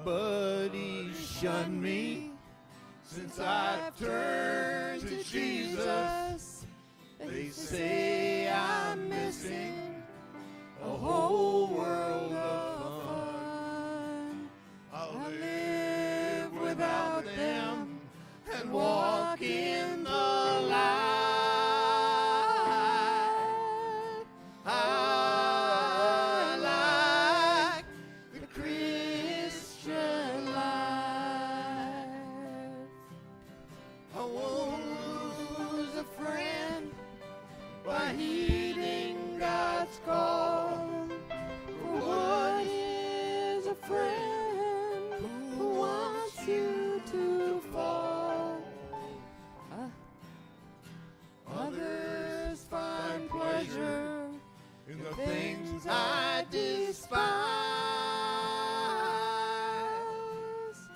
buddies shun me. Since I've turned to Jesus, they say I'm missing a whole world of fun. I'll live without them and walk in the light. I like the Christian life. I won't lose a friend by heeding God's call. For what is a friend who wants you to fall? Others find pleasure in the things I despise.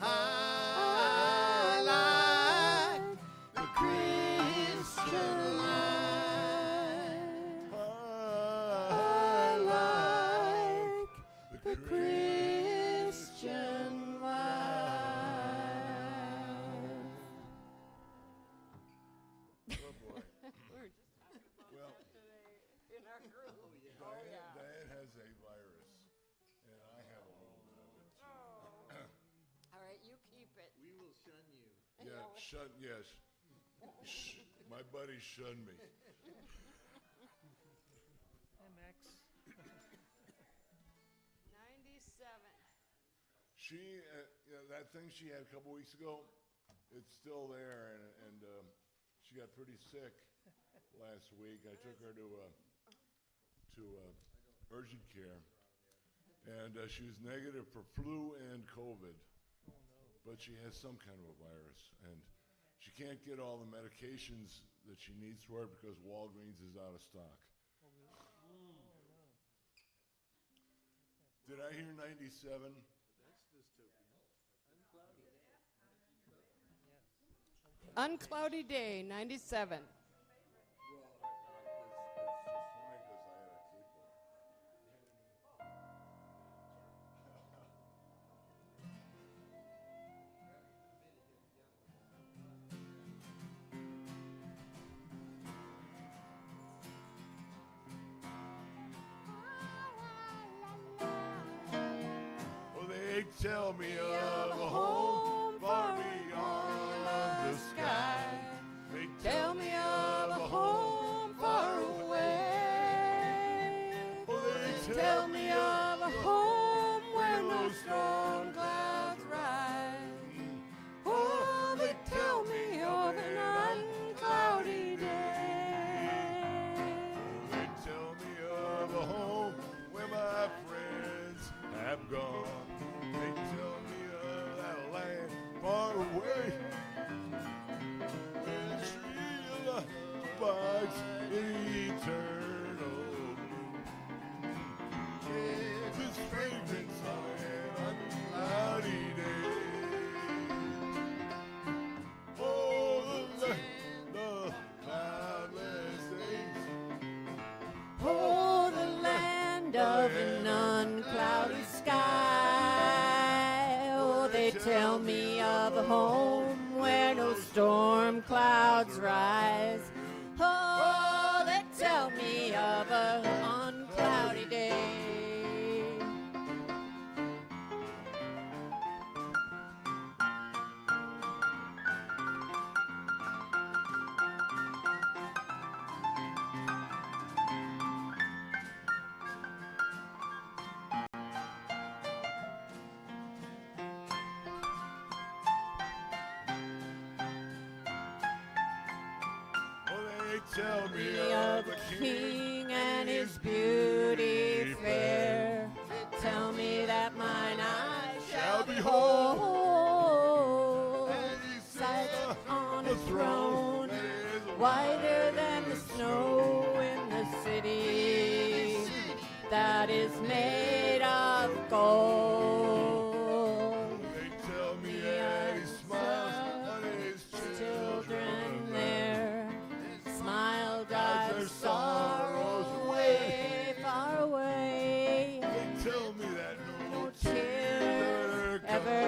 I like the Christian life. I like the Christian life. Oh boy. We were just talking about Well, that today in our group. Diane has a virus, and I have a little bit of it too. All right, you keep it. We will shun you. Yeah, shun, yes. My buddies shun me. Hi, Max. 97. She, that thing she had a couple weeks ago, it's still there, and she got pretty sick last week. I took her to urgent care, and she was negative for flu and COVID, but she has some kind of a virus, and she can't get all the medications that she needs for it because Walgreens is out of stock. Did I hear 97? That's dystopian. Uncloudy day, 97. Well, it's funny because I had a capo. Oh, they tell me of a home far beyond the sky. They Tell me of a home far away. Oh, they Tell me of a home where no storm clouds rise. Oh, they tell me of an uncloudy day. They tell me of a home where my friends have gone. They tell me of that land far away. Where the tree abides in eternal bloom. With its fragrance on an uncloudy day. Oh, the land of cloudless days. Oh, the land of an uncloudy sky. Oh, they tell me of a home where no storm clouds rise. Oh, they tell me of an uncloudy day. Tell me Of a king and his beauty fair. Tell me that mine eyes shall behold. Sat on a throne, whiter than the snow in the city that is made of gold. They tell me that he smiles on his Children there smile, drive their sorrows away, far away. They tell me that no No tears ever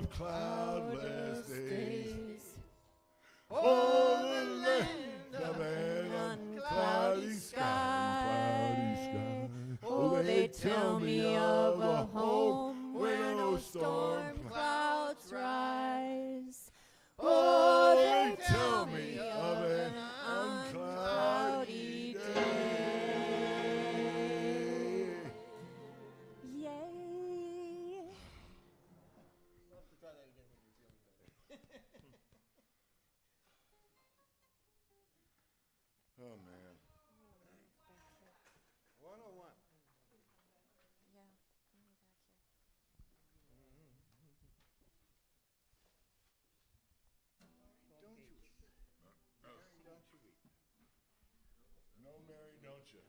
of cloudless days. Oh, the land of an uncloudy sky. Oh, they tell me of a home where no storm clouds rise. Oh, they tell me of an uncloudy day. Yay. Try that again when you're feeling better. Oh, man. 101. Yeah, Don't you weep. Mary, don't you weep. No, Mary, don't you?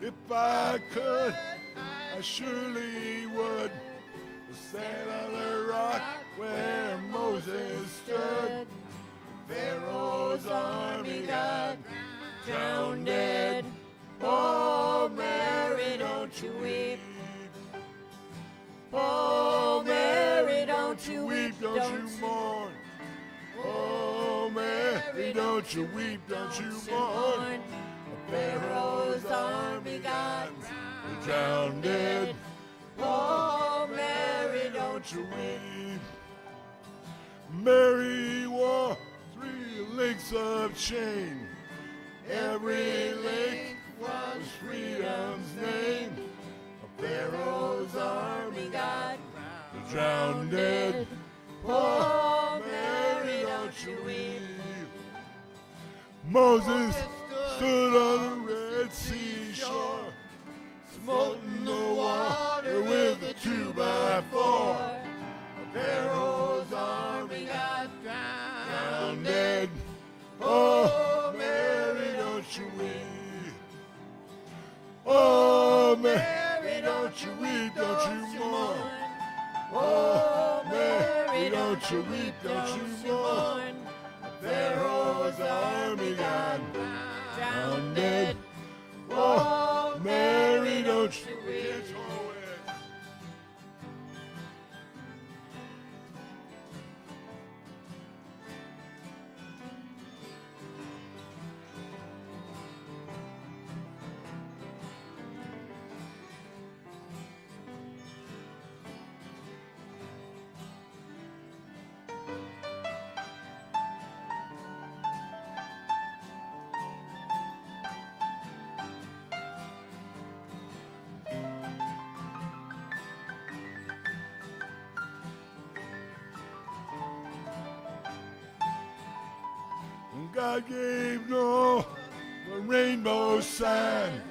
If I could, I surely would stand on the rock where Moses stood. Pharaoh's army got drowned dead. Oh, Mary, don't you weep. Oh, Mary, don't you weep, don't you mourn. Oh, Mary, don't you weep, don't you mourn. Pharaoh's army got drowned dead. Oh, Mary, Don't you weep. Mary wore 3 links of chain. Every link was freedom's name. Pharaoh's army got drowned dead. Oh, Mary, don't you weep. Moses stood on the Red Sea shore, smoting the water with a 2x4. Pharaoh's army got drowned dead. Oh, Mary, don't you weep. Oh, Mary, don't you weep, don't you mourn. Oh, Mary, don't you weep, don't you mourn. Pharaoh's army got drowned dead. Oh, Mary, don't you weep. God gave Noah the rainbow sign.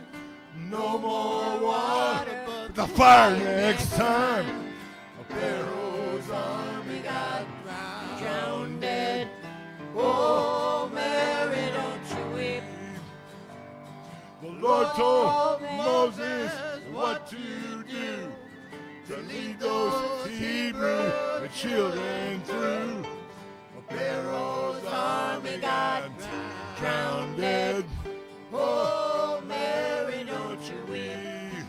No more water, but the fire next time. Pharaoh's army got drowned dead. Oh, Mary, don't you weep. The Lord told Moses what to do to lead those Hebrew children through. Pharaoh's army got drowned dead. Oh, Mary, don't you weep.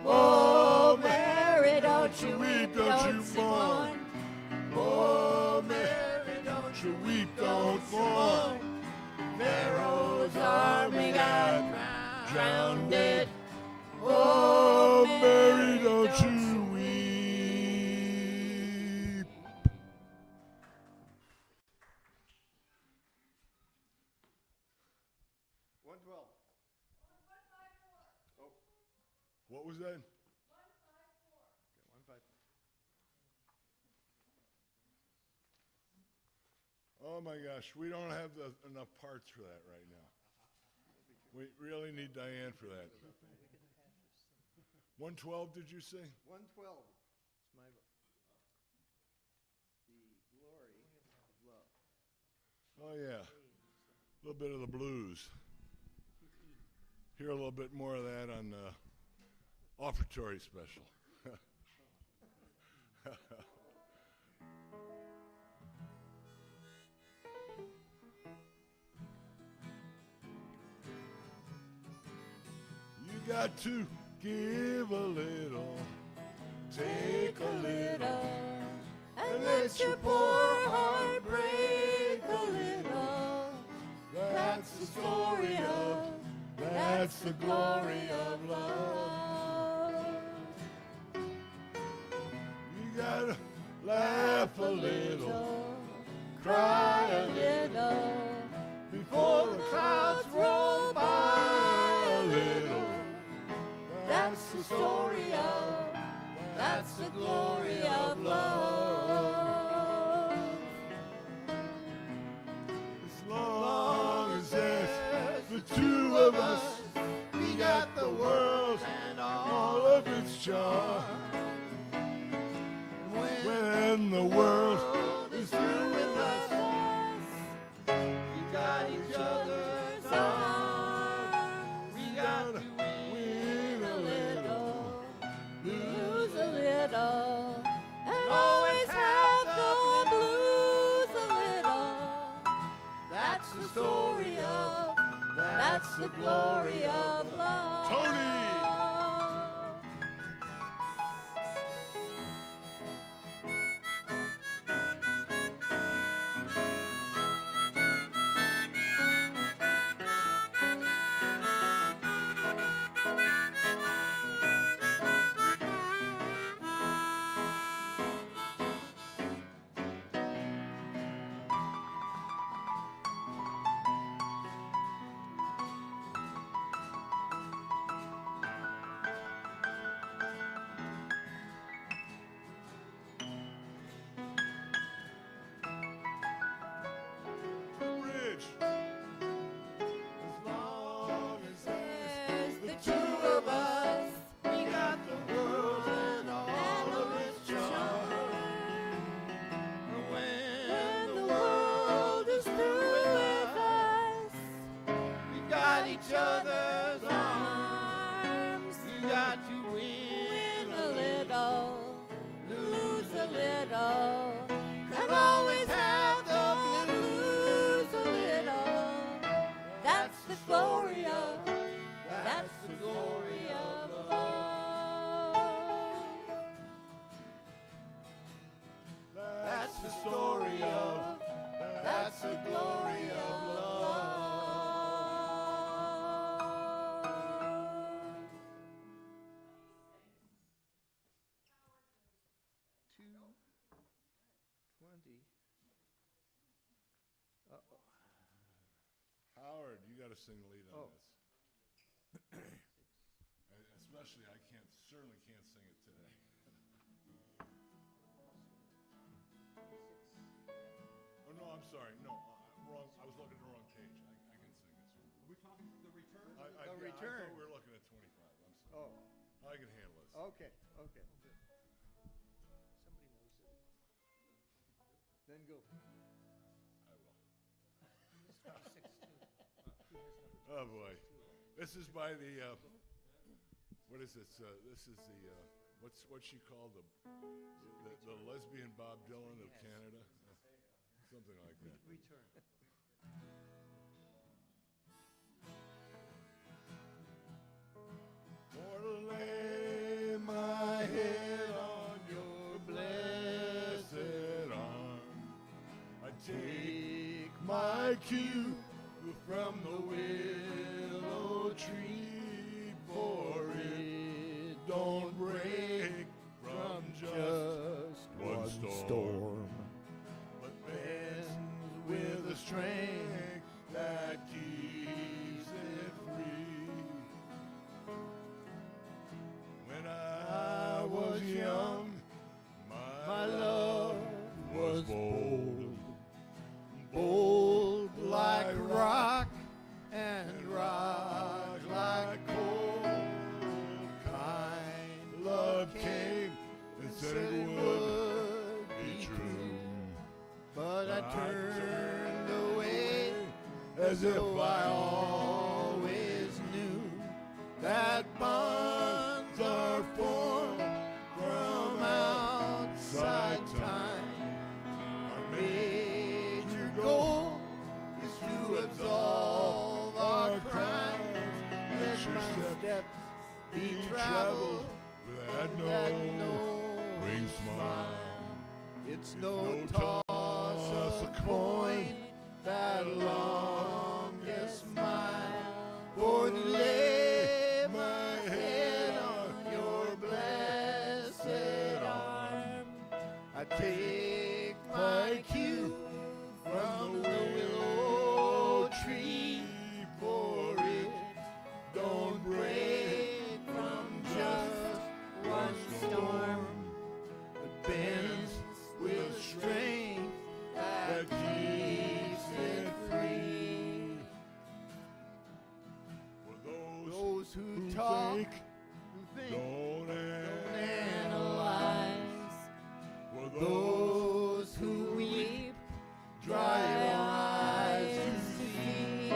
Oh, Mary, don't you weep, don't you mourn. Oh, Mary, don't you weep, don't mourn. Pharaoh's army got drowned dead. Oh, Mary, don't you weep. 112. Oh, What was that? 154. Oh my gosh, we don't have enough parts for that right now. We really need Diane for that. 112, did you say? 112. It's my the glory of love. Oh yeah. little bit of the blues. Hear a little bit more of that on offertory special. You got to give a little, take a little, and let your poor heart break a little. That's the story of, that's the glory of love. You gotta laugh a little, cry a little, before the clouds roll by a little. That's the story of, that's the glory of love. As long as there's the two of us, we got the world and all of its charm. When the world is through with us, we got each other's arms. We got to win a little, Lose a little, and always have the blues a little. That's the story of, that's the glory of love. Tony! Bridge. As long as There's the two of us, we got the world and all of its charm. When the world is through with us, We got each other's arms, We got to win a little, lose a little, and always have the blues a little. That's the glory of, that's the glory of love. That's the story of, That's the glory of love. 2:20. Howard, you got to sing lead on Oh. this. Especially, I certainly can't sing it today. Oh no, I'm sorry. No, wrong. I was looking at the wrong page. I can sing this one. Are we talking the return? I The thought return. we were looking at 25. I'm sorry. Oh, I can handle this. okay, okay. Somebody knows it. Then go. I will. It's 26 too. He has number Oh boy, this is by the. What is this? This is the. What's she called? The lesbian Bob Dylan of Canada. Something like that. return. For to lay my head on your blessed arm, I take my cue from the willow tree, for it don't break from just one storm, but bends with a strength that keeps it free. When I was young, my love was bold, bold like as if I always knew that bonds are formed from outside time. Our major goal is to absolve our crimes. Let my steps be traveled with no wing smile. It's no toss a coin that longest mile, for to lay my head on your blessed arm. I take my cue from the willow tree, for it don't break from just one storm, but bends with strength that keeps it free. For Those who talk, think, who think, don't analyze. For Those who weep, dry your eyes to see.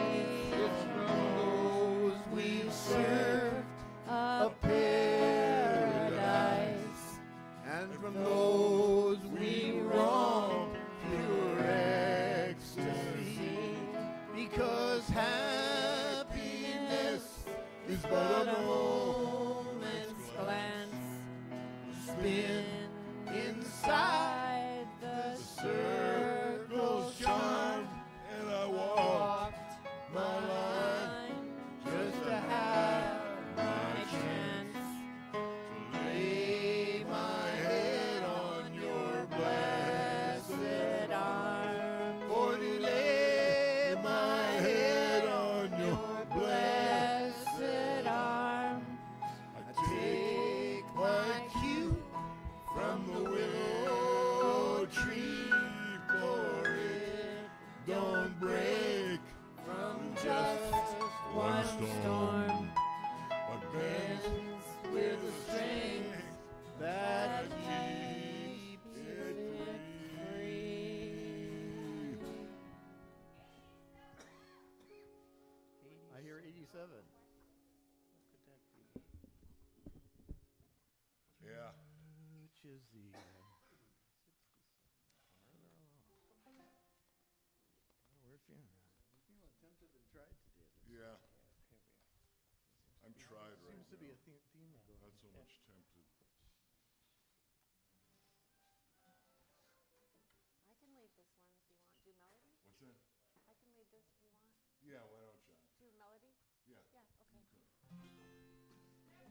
It's from those we've served a paradise, and from those we wrong, pure ecstasy. Because happiness is but a moment's glance, spin inside the circle's charm, and I walk my line just to have my chance to lay my head on your blessed arm, or to lay my head on your blessed arm. I take my cue from the willow tree, for it don't break from just one storm, but bends with a strength that keeps it free. I hear 87. yeah. Which is the we're feeling tempted and tried today. Yeah. I'm tried right Seems to be now. a theme of Not so much tempted. I can lead this one if you want. Do melody? What's that? I can lead this if you want. Yeah, why don't you? Do melody? Yeah. Yeah,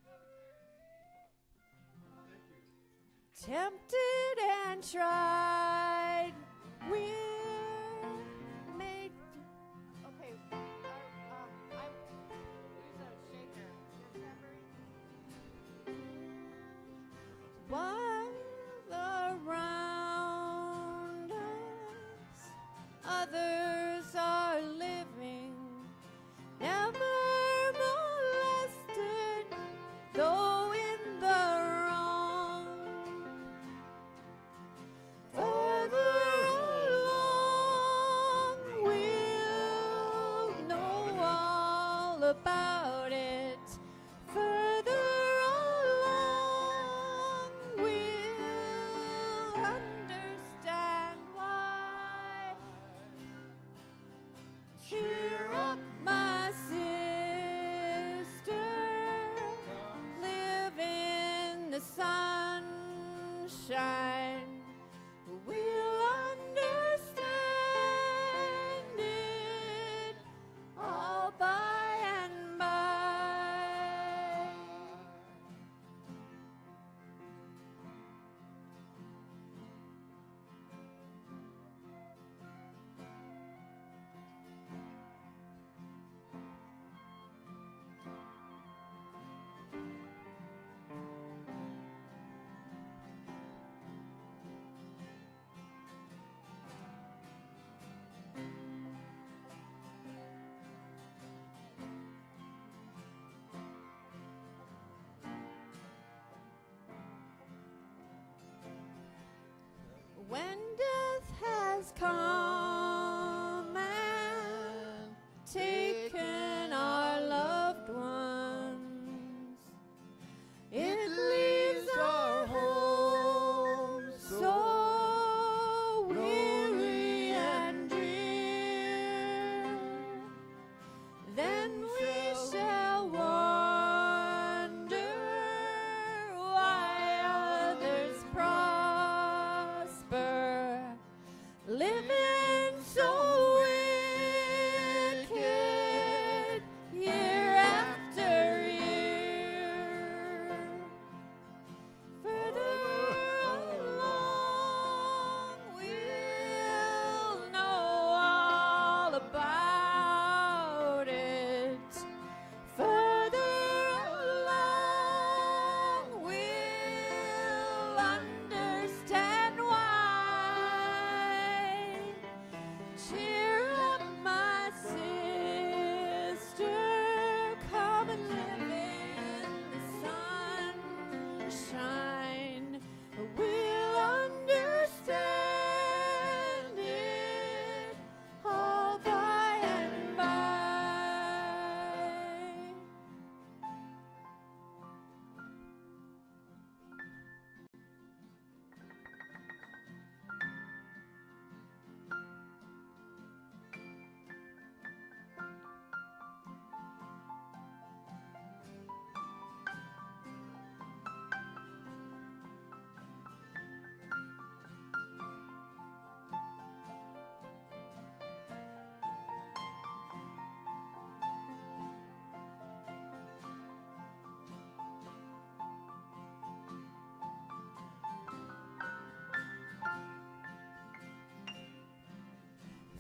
okay. Tempted and tried, we're made. Okay, I use a shaker. While around us, others are living, never molested, though in the wrong. Further along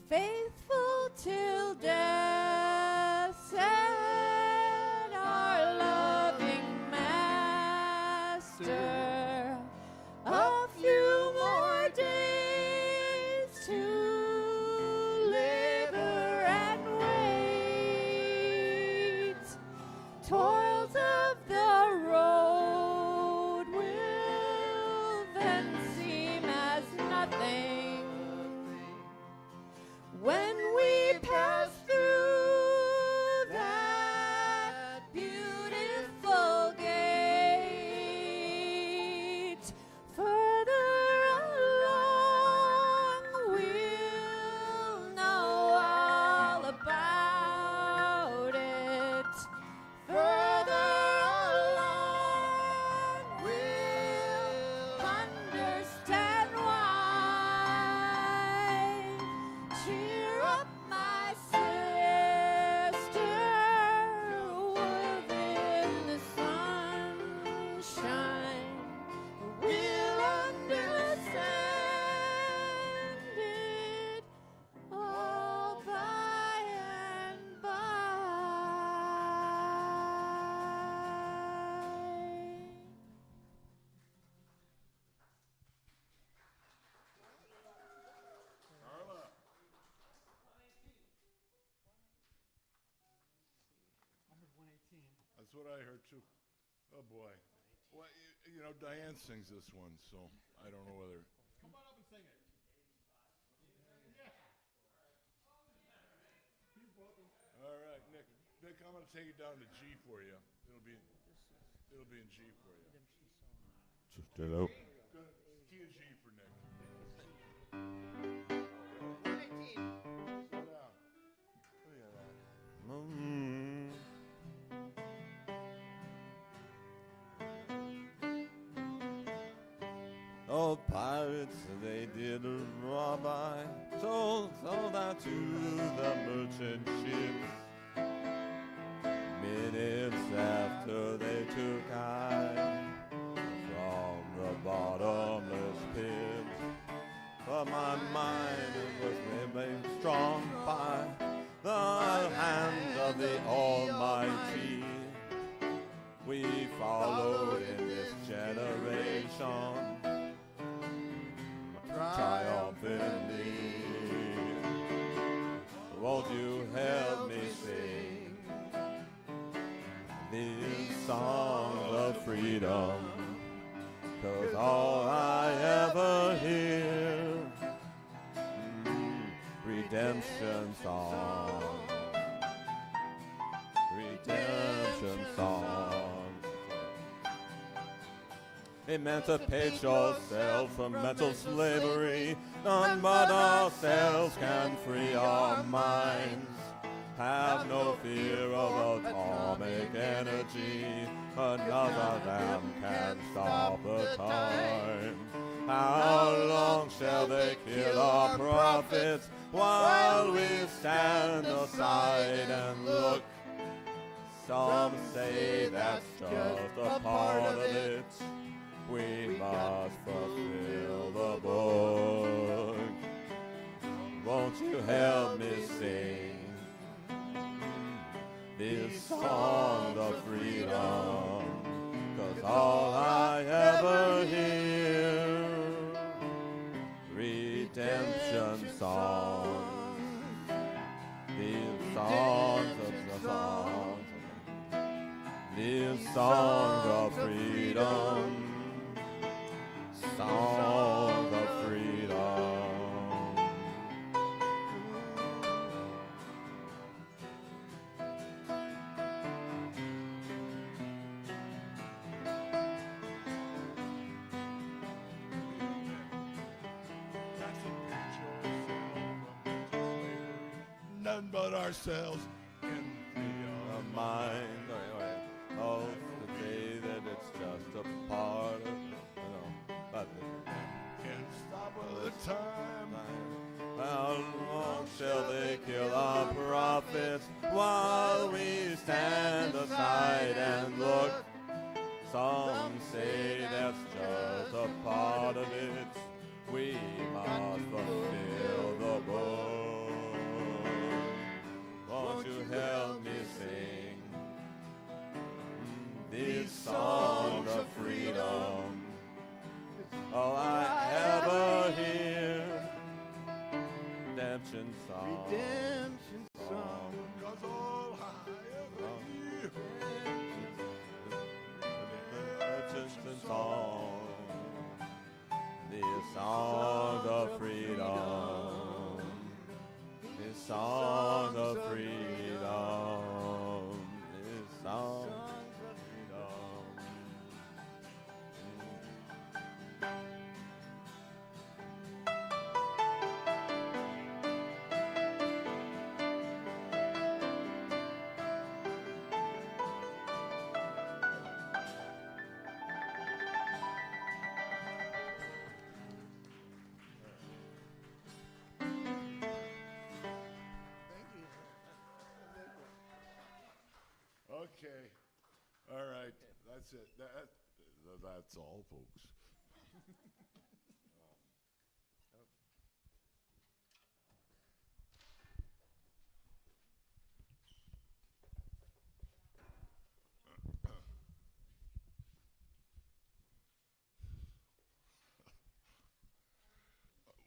faithful till death, said our loving Master. A few more days to labor and wait. Toils of the road will then seem as nothing when we pass through that beautiful gate. Further along, we'll know all about it. Further along, we'll understand why. Cheer up, my sister, within the sunshine. We'll understand it all by and by. Carla. I'm at 118. That's what I heard too. Oh boy. Well, you know, Diane sings this one, so I don't know whether. Come on up and sing it. All right, Nick. Nick, I'm gonna take it down to G for you. It'll be in G for you. Hello. Good. Key of G for Nick. 118. Slow down. Look at that. Oh, pirates, they did rob I, sold that to the merchant ships. Minutes after they took I from the bottomless pit. But my mind was made strong by the hand of the Almighty. We followed in this generation triumphantly. Won't you help me sing these songs of freedom? 'Cause all I ever hear, redemption song, redemption song. Emancipate yourself from mental slavery. None but ourselves can free our minds. Have no fear of atomic energy. None of them can stop the time. How long shall they kill our prophets while we stand aside and look? Some say that's just a part of it. We must fulfill the book. Won't you help me sing this song of freedom? 'Cause all I ever hear, redemption songs, these songs of the songs, these songs of freedom. Song of freedom. None but ourselves can free our Mind. Oh, to say that it's just a part of, but Can't stop all the time. how long shall they kill our prophets while we stand aside and look? Some say that's just a part of it. We must fulfill the book. these songs of freedom. All I ever hear, redemption song. Redemption song. 'Cause all I ever hear, Redemption song. These songs of freedom. These songs of freedom. These songs of freedom. Thank you. Okay. All right. That's it. That's all, folks.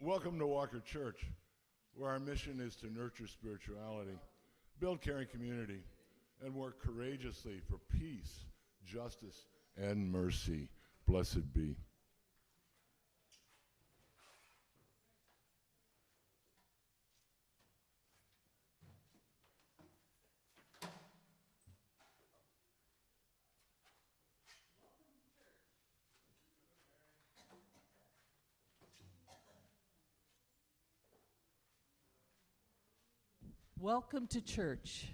Welcome to Walker Church, where our mission is to nurture spirituality, build caring community, and work courageously for peace, justice, and mercy. Blessed be. Welcome to church,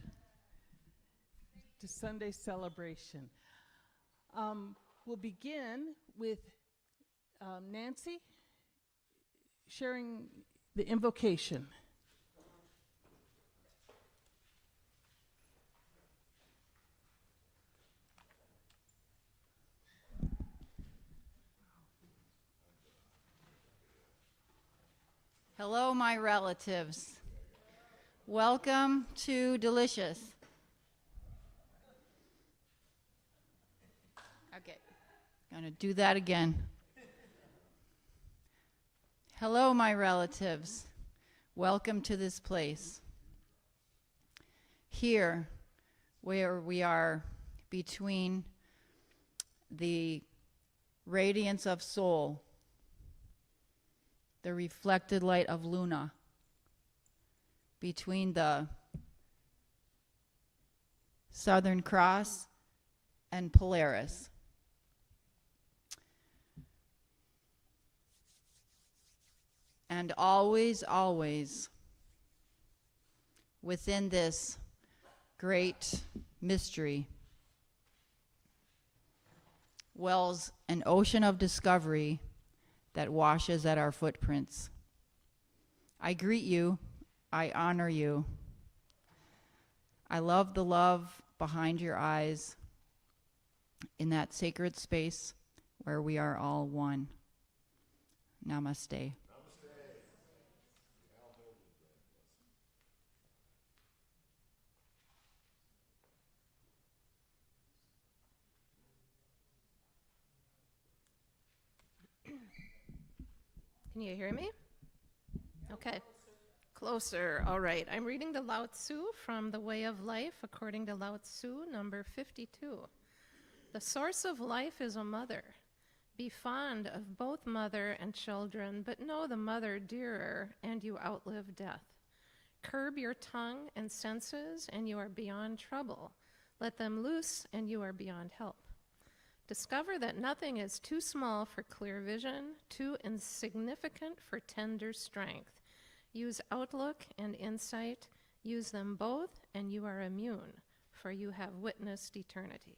to Sunday celebration. We'll begin with Nancy sharing the invocation. Hello, my relatives. Welcome to Delicious. Okay, gonna do that again. Hello, my relatives. Welcome to this place. Here, where we are between the radiance of soul, the reflected light of Luna, between the Southern Cross and Polaris. And always, always, within this great mystery, wells an ocean of discovery that washes at our footprints. I greet you. I honor you. I love the love behind your eyes in that sacred space where we are all one. Namaste. Can you hear me? Okay. Closer. All right. I'm reading the Lao Tzu from The Way of Life according to Lao Tzu, number 52. The source of life is a mother. Be fond of both mother and children, but know the mother dearer, and you outlive death. Curb your tongue and senses, and you are beyond trouble. Let them loose, and you are beyond help. Discover that nothing is too small for clear vision, too insignificant for tender strength. Use outlook and insight. Use them both, and you are immune, for you have witnessed eternity.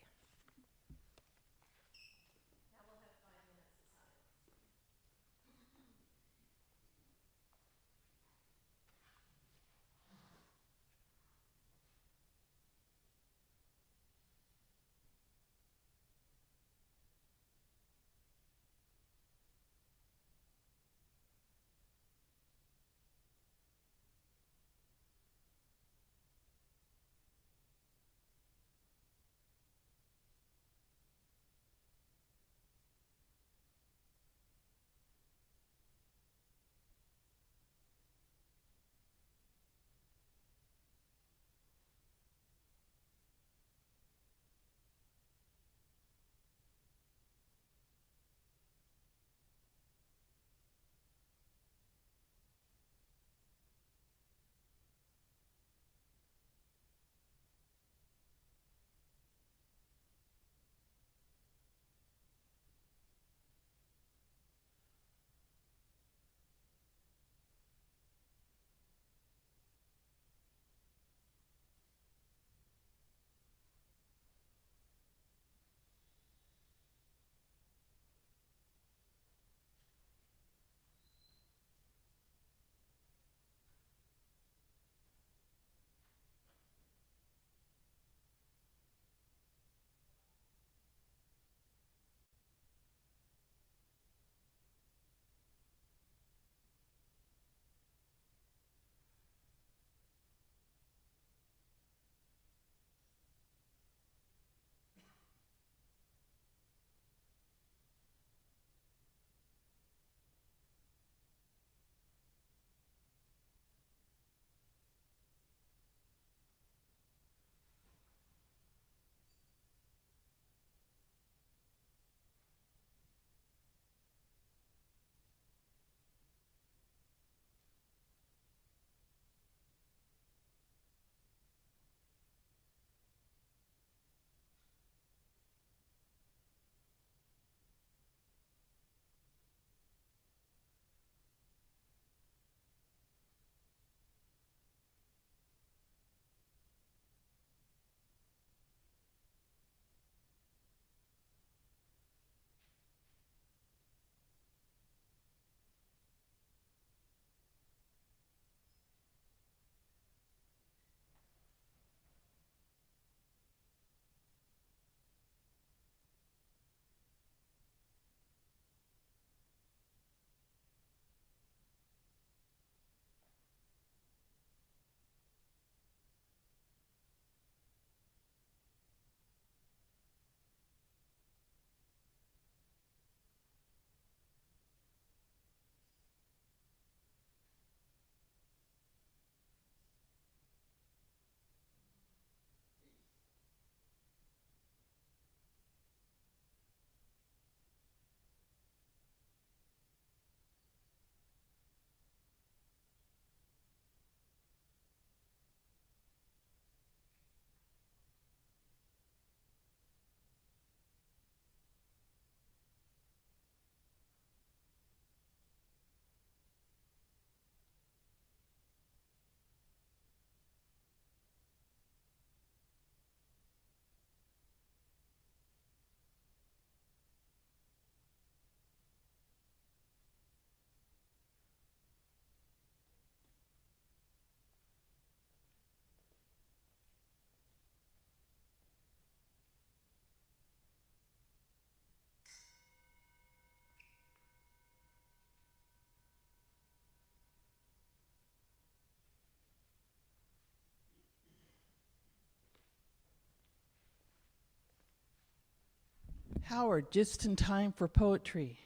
Howard, just in time for poetry.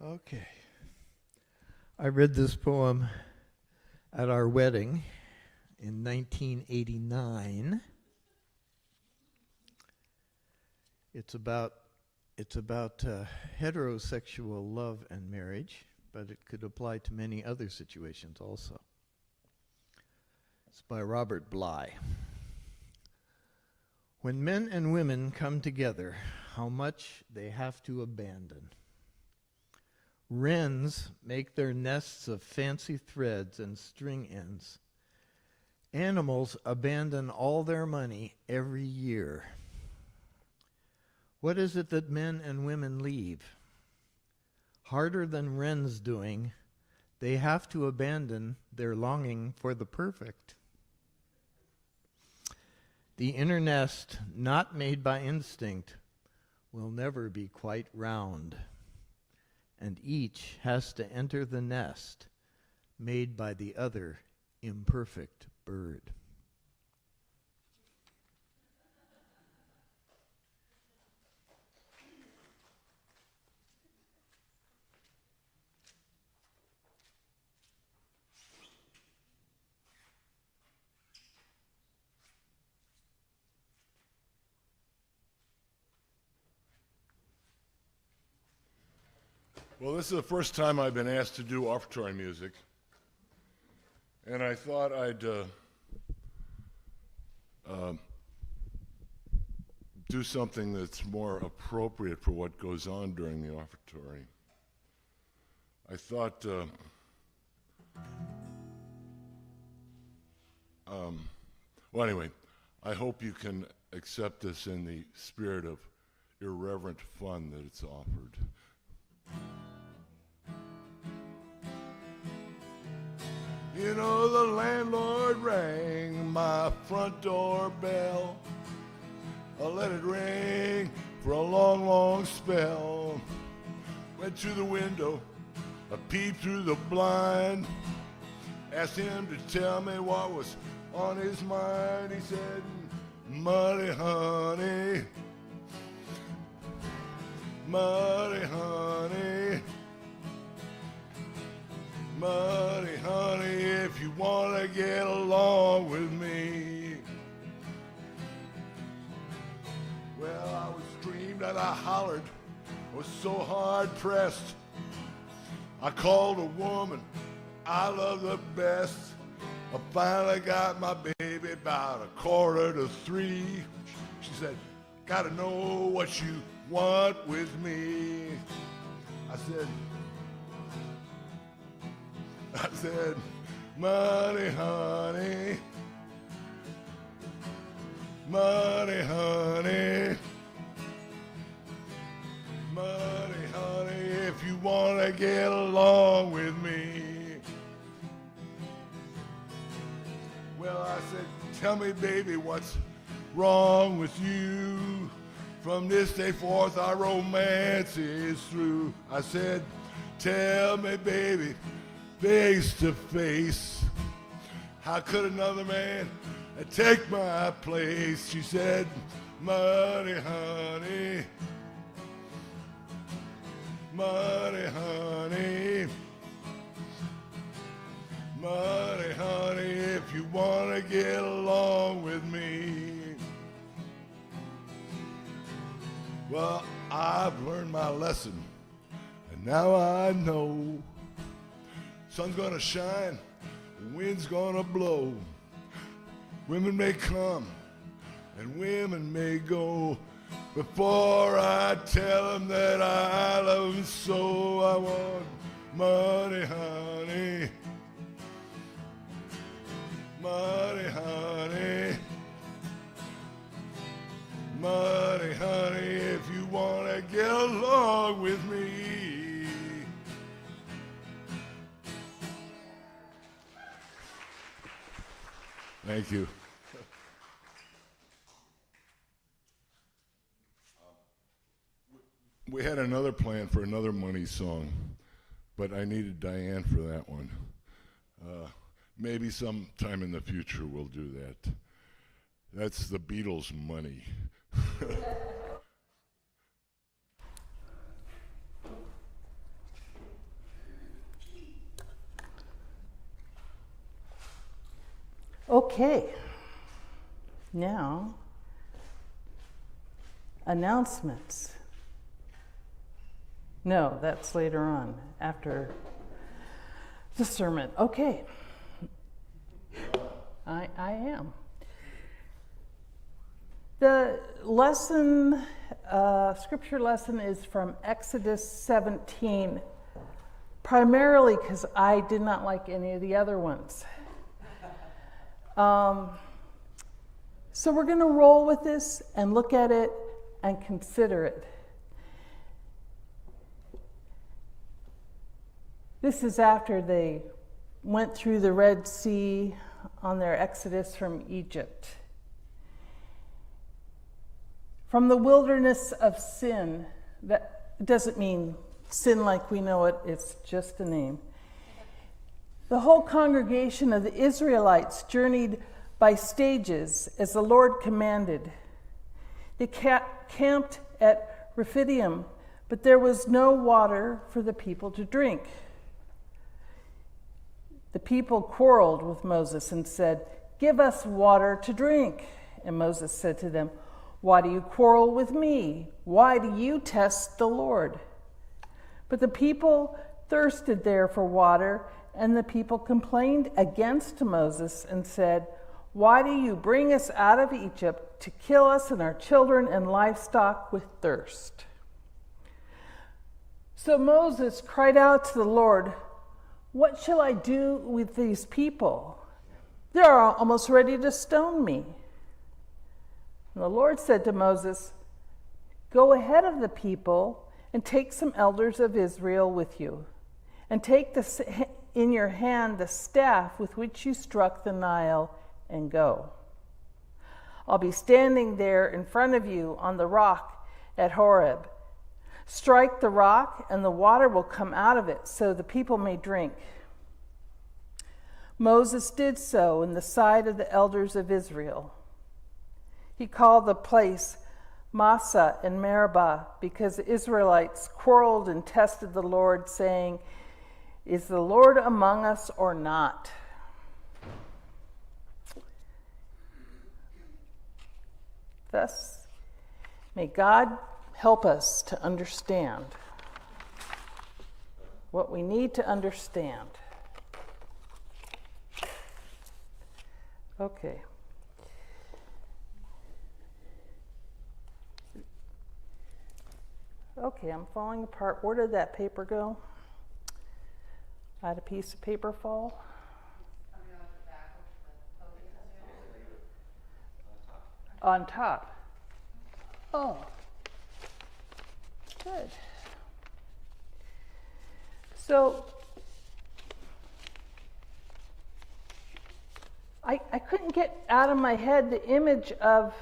Okay. I read this poem at our wedding in 1989. It's about heterosexual love and marriage, but it could apply to many other situations also. It's by Robert Bly. When men and women come together, how much they have to abandon. Wrens make their nests of fancy threads and string ends. Animals abandon all their money every year. What is it that men and women leave? Harder than wrens doing, they have to abandon their longing for the perfect. The inner nest, not made by instinct, will never be quite round. And each has to enter the nest made by the other imperfect bird. Well, this is the first time I've been asked to do offertory music, and I thought I'd do something that's more appropriate for what goes on during the offertory. I thought, well, anyway, I hope you can accept this in the spirit of irreverent fun that it's offered. You know, the landlord rang my front door bell. I let it ring for a long, long spell. Went to the window, I peeped through the blind. Asked him to tell me what was on his mind. He said, money, honey. Money, honey. Money, honey, if you want to get along with me. Well, I was screamed and I hollered, was so hard pressed. I called a woman I love the best. I finally got my baby about 2:45. She said, gotta know what you want with me. I said, money, honey. Money, honey. Money, honey, if you want to get along with me. Well, I said, tell me, baby, what's wrong with you? From this day forth, our romance is through. I said, tell me, baby, face to face, how could another man take my place? She said, money, honey. Money, honey. Money, honey, if you want to get along with me. Well, I've learned my lesson, and now I know. Sun's gonna shine, the wind's gonna blow. Women may come, and women may go. Before I tell them that I love them so, I want money, honey. Money, honey. Money, honey, if you want to get along with me. Thank you. we had another plan for another money song, but I needed Diane for that one. Maybe sometime in the future we'll do that. That's the Beatles' Money. Okay. Now, announcements. No, that's later on, after the sermon. Okay. I am. The lesson, scripture lesson is from Exodus 17, primarily because I did not like any of the other ones. So we're going to roll with this and look at it and consider it. This is after they went through the Red Sea on their exodus from Egypt. From the wilderness of sin, that doesn't mean sin like we know it, it's just a name. The whole congregation of the Israelites journeyed by stages as the Lord commanded. They camped at Rephidim, but there was no water for the people to drink. The people quarreled with Moses and said, "Give us water to drink." And Moses said to them, "Why do you quarrel with me? Why do you test the Lord?" But the people thirsted there for water, and the people complained against Moses and said, "Why do you bring us out of Egypt to kill us and our children and livestock with thirst?" So Moses cried out to the Lord, "What shall I do with these people? They are almost ready to stone me." And the Lord said to Moses, "Go ahead of the people and take some elders of Israel with you, and take in your hand the staff with which you struck the Nile, and go. I'll be standing there in front of you on the rock at Horeb. Strike the rock, and the water will come out of it, so the people may drink." Moses did so in the sight of the elders of Israel. He called the place Massah and Meribah, because the Israelites quarreled and tested the Lord, saying, "Is the Lord among us or not?" Thus, may God help us to understand what we need to understand. Okay. Okay, I'm falling apart. Where did that paper go? I had a piece of paper fall. On top. Oh. Good. So, I couldn't get out of my head the image of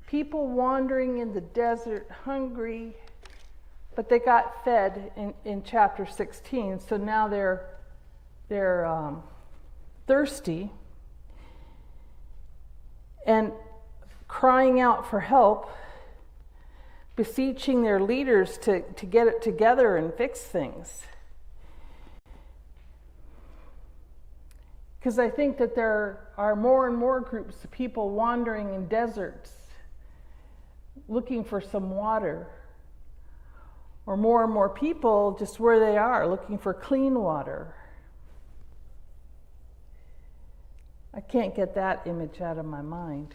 people wandering in the desert hungry, but they got fed in chapter 16, so now they're thirsty and crying out for help, beseeching their leaders to get it together and fix things. Because I think that there are more and more groups of people wandering in deserts looking for some water, or more and more people just where they are looking for clean water. I can't get that image out of my mind.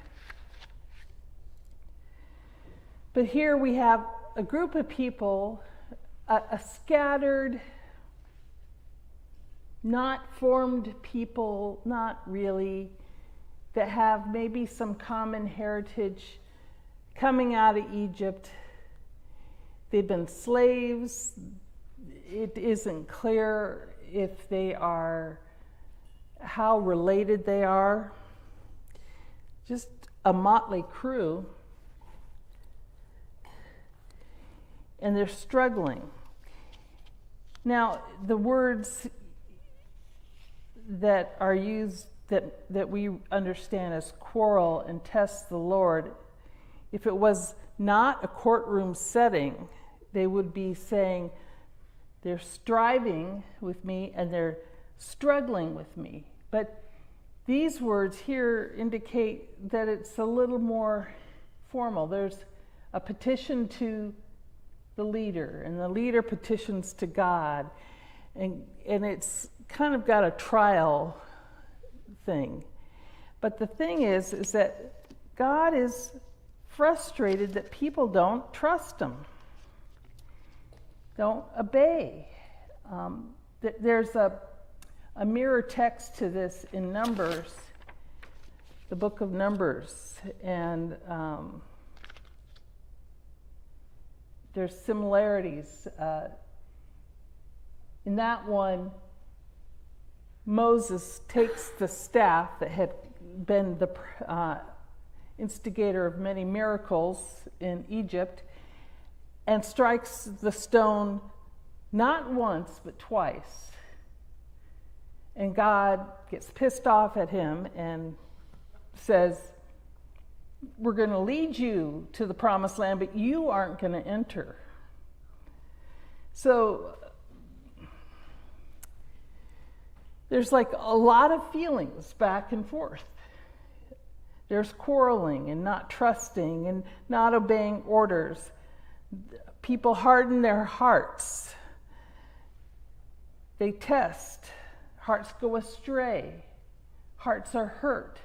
But here we have a group of people, a scattered, not formed people, not really, that have maybe some common heritage coming out of Egypt. They've been slaves. It isn't clear if they are, how related they are. Just a motley crew. and they're struggling. Now, the words that are used that we understand as quarrel and test the Lord, if it was not a courtroom setting, they would be saying they're striving with me and they're struggling with me. But these words here indicate that it's a little more formal. There's a petition to the leader, and the leader petitions to God, and it's kind of got a trial thing. But the thing is that God is frustrated that people don't trust him, don't obey. There's a mirror text to this in Numbers, the book of Numbers, and there's similarities. In that one, Moses takes the staff that had been the instigator of many miracles in Egypt and strikes the stone not once but twice. And God gets pissed off at him and says, we're going to lead you to the promised land, but you aren't going to enter. So there's like a lot of feelings back and forth. There's quarreling and not trusting and not obeying orders. People harden their hearts. They test. Hearts go astray. Hearts are hurt.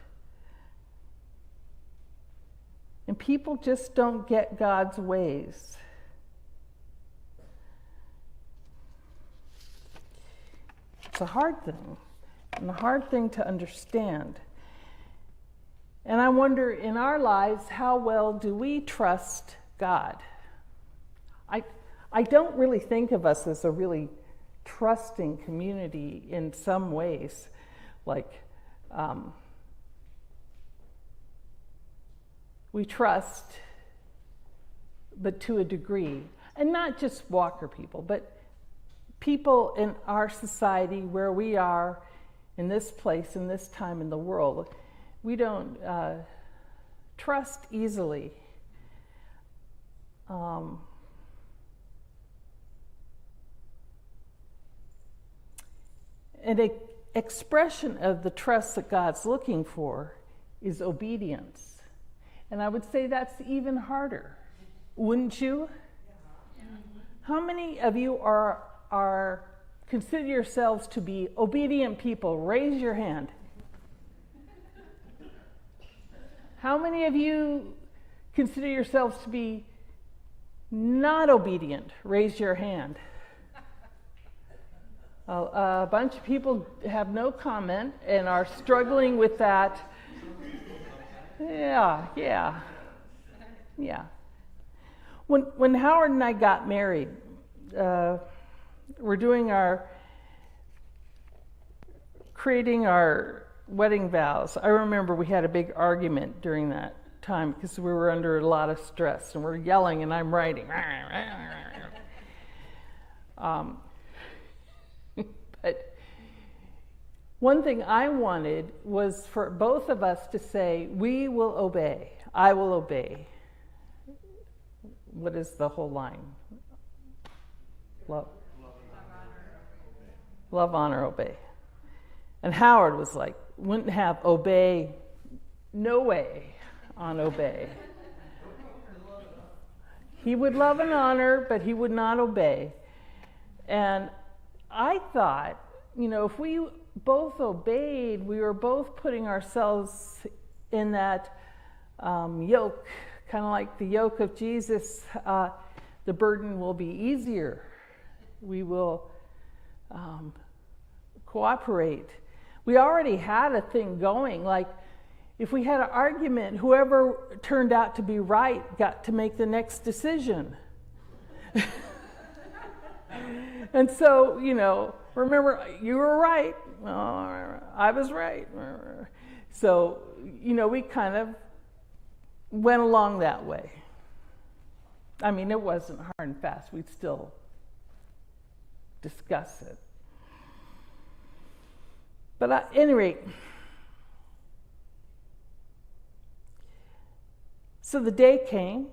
And people just don't get God's ways. It's a hard thing, and a hard thing to understand. And I wonder, in our lives, how well do we trust God? I don't really think of us as a really trusting community in some ways, like we trust, but to a degree, and not just Walker people, but people in our society where we are in this place, in this time in the world. We don't trust easily. An expression of the trust that God's looking for is obedience. And I would say that's even harder. Wouldn't you? How many of you are consider yourselves to be obedient people? Raise your hand. How many of you consider yourselves to be not obedient? Raise your hand. A bunch of people have no comment and are struggling with that. Yeah. When Howard and I got married, we're doing creating our wedding vows. I remember we had a big argument during that time because we were under a lot of stress and we're yelling and I'm writing. But one thing I wanted was for both of us to say, we will obey. I will obey. What is the whole line? Love, honor, obey. And Howard was like, wouldn't have obey, no way on obey. He would love and honor, but he would not obey. And I thought, if we both obeyed, we were both putting ourselves in that yoke, kind of like the yoke of Jesus. The burden will be easier. We will cooperate. We already had a thing going. Like, if we had an argument, whoever turned out to be right got to make the next decision. And so, remember, you were right. I was right. So, we kind of went along that way. I mean, it wasn't hard and fast. We'd still discuss it. But at any rate, so the day came.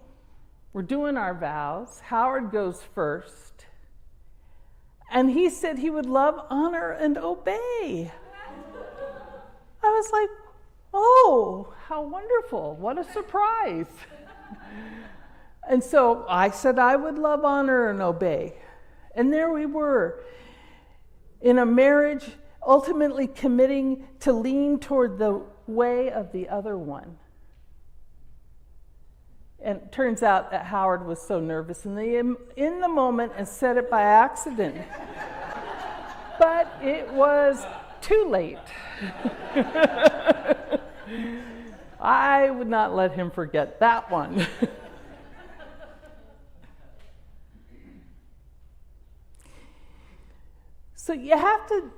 We're doing our vows. Howard goes first. And he said he would love, honor, and obey. I was like, oh, how wonderful. What a surprise. And so I said I would love, honor, and obey. And there we were in a marriage, ultimately committing to lean toward the way of the other one. And it turns out that Howard was so nervous in the moment and said it by accident. But it was too late. I would not let him forget that one. So you have to,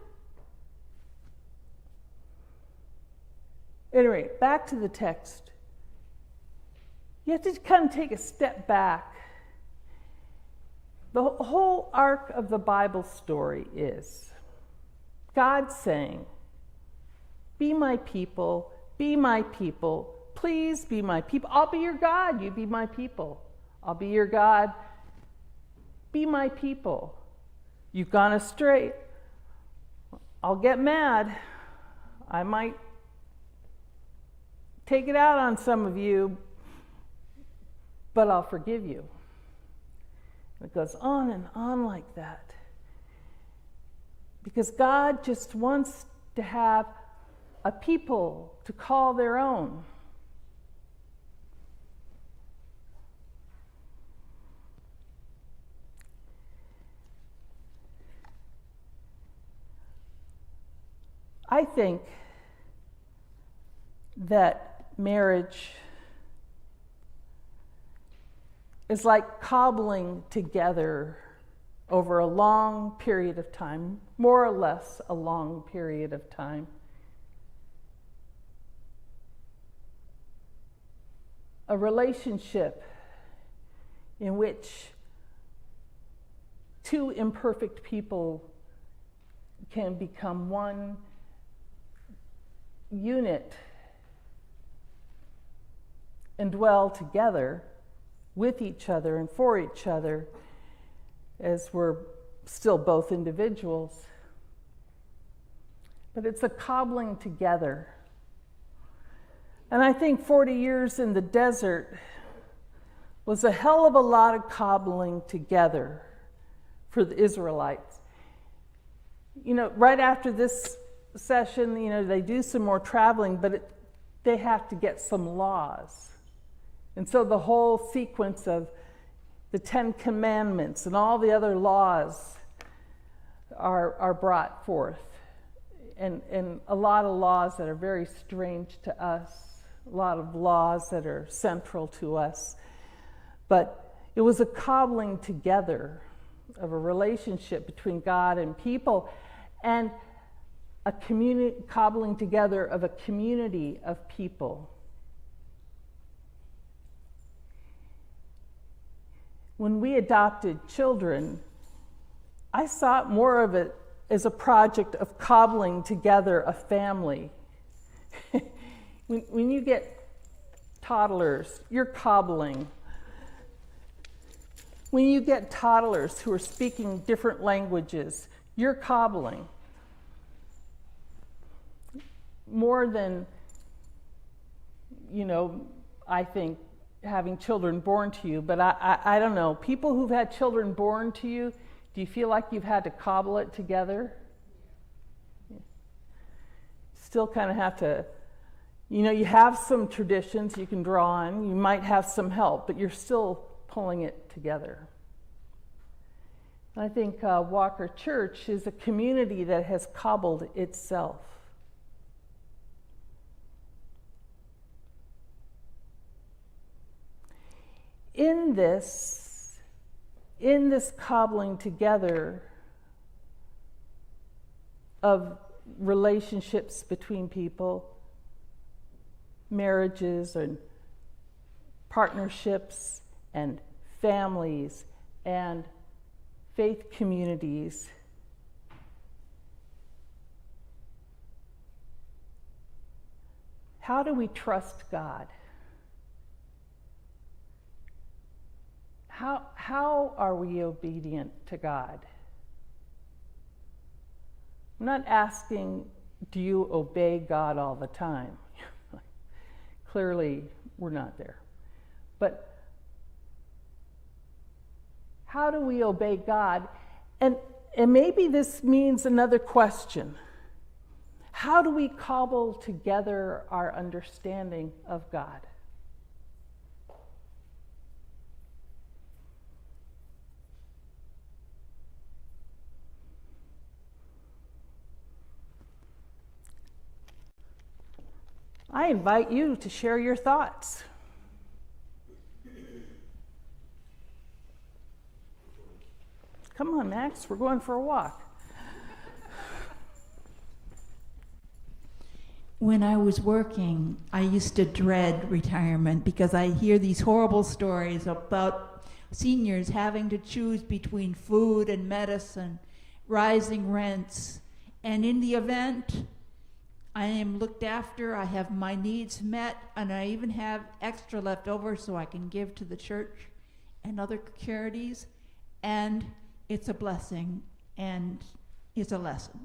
anyway, back to the text. You have to kind of take a step back. The whole arc of the Bible story is God saying, be my people, please be my people. I'll be your God, you be my people. I'll be your God, be my people. You've gone astray. I'll get mad. I might take it out on some of you, but I'll forgive you. It goes on and on like that. Because God just wants to have a people to call their own. I think that marriage is like cobbling together over a long period of time, more or less a long period of time. A relationship in which two imperfect people can become one unit and dwell together with each other and for each other as we're still both individuals. But it's a cobbling together. And I think 40 years in the desert was a hell of a lot of cobbling together for the Israelites. You know, right after this session, you know, they do some more traveling, but they have to get some laws. And so the whole sequence of the 10 Commandments and all the other laws are brought forth. And a lot of laws that are very strange to us, a lot of laws that are central to us. But it was a cobbling together of a relationship between God and people, and a community, cobbling together of a community of people. When we adopted children, I saw more of it as a project of cobbling together a family. When you get toddlers, you're cobbling. When you get toddlers who are speaking different languages, you're cobbling. More than, you know, I think, having children born to you, but I don't know. People who've had children born to you, do you feel like you've had to cobble it together? Still kind of have to, you know, you have some traditions you can draw on, you might have some help, but you're still pulling it together. And I think Walker Church is a community that has cobbled itself. In this cobbling together of relationships between people, marriages and partnerships and families, and faith communities. How do we trust God? How are we obedient to God? I'm not asking, do you obey God all the time? Clearly, we're not there. But how do we obey God? And maybe this means another question. How do we cobble together our understanding of God? I invite you to share your thoughts. Come on, Max, we're going for a walk. When I was working, I used to dread retirement because I hear these horrible stories about seniors having to choose between food and medicine, rising rents, and in the event, I am looked after, I have my needs met, and I even have extra left over so I can give to the church and other charities, and it's a blessing and it's a lesson.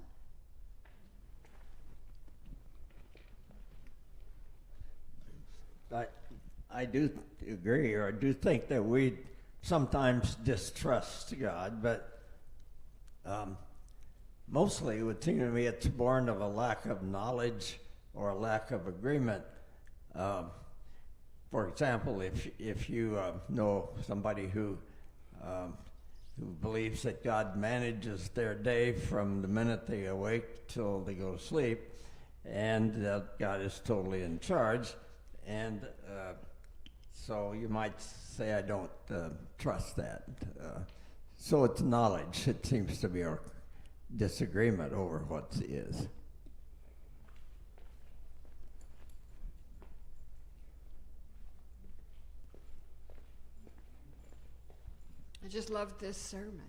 I do agree, or I do think that we sometimes distrust God, but mostly it would seem to me it's born of a lack of knowledge or a lack of agreement. For example, if you know somebody who believes that God manages their day from the minute they awake till they go to sleep, and that God is totally in charge, and so you might say, I don't trust that. So it's knowledge. It seems to be our disagreement over what is. I just loved this sermon.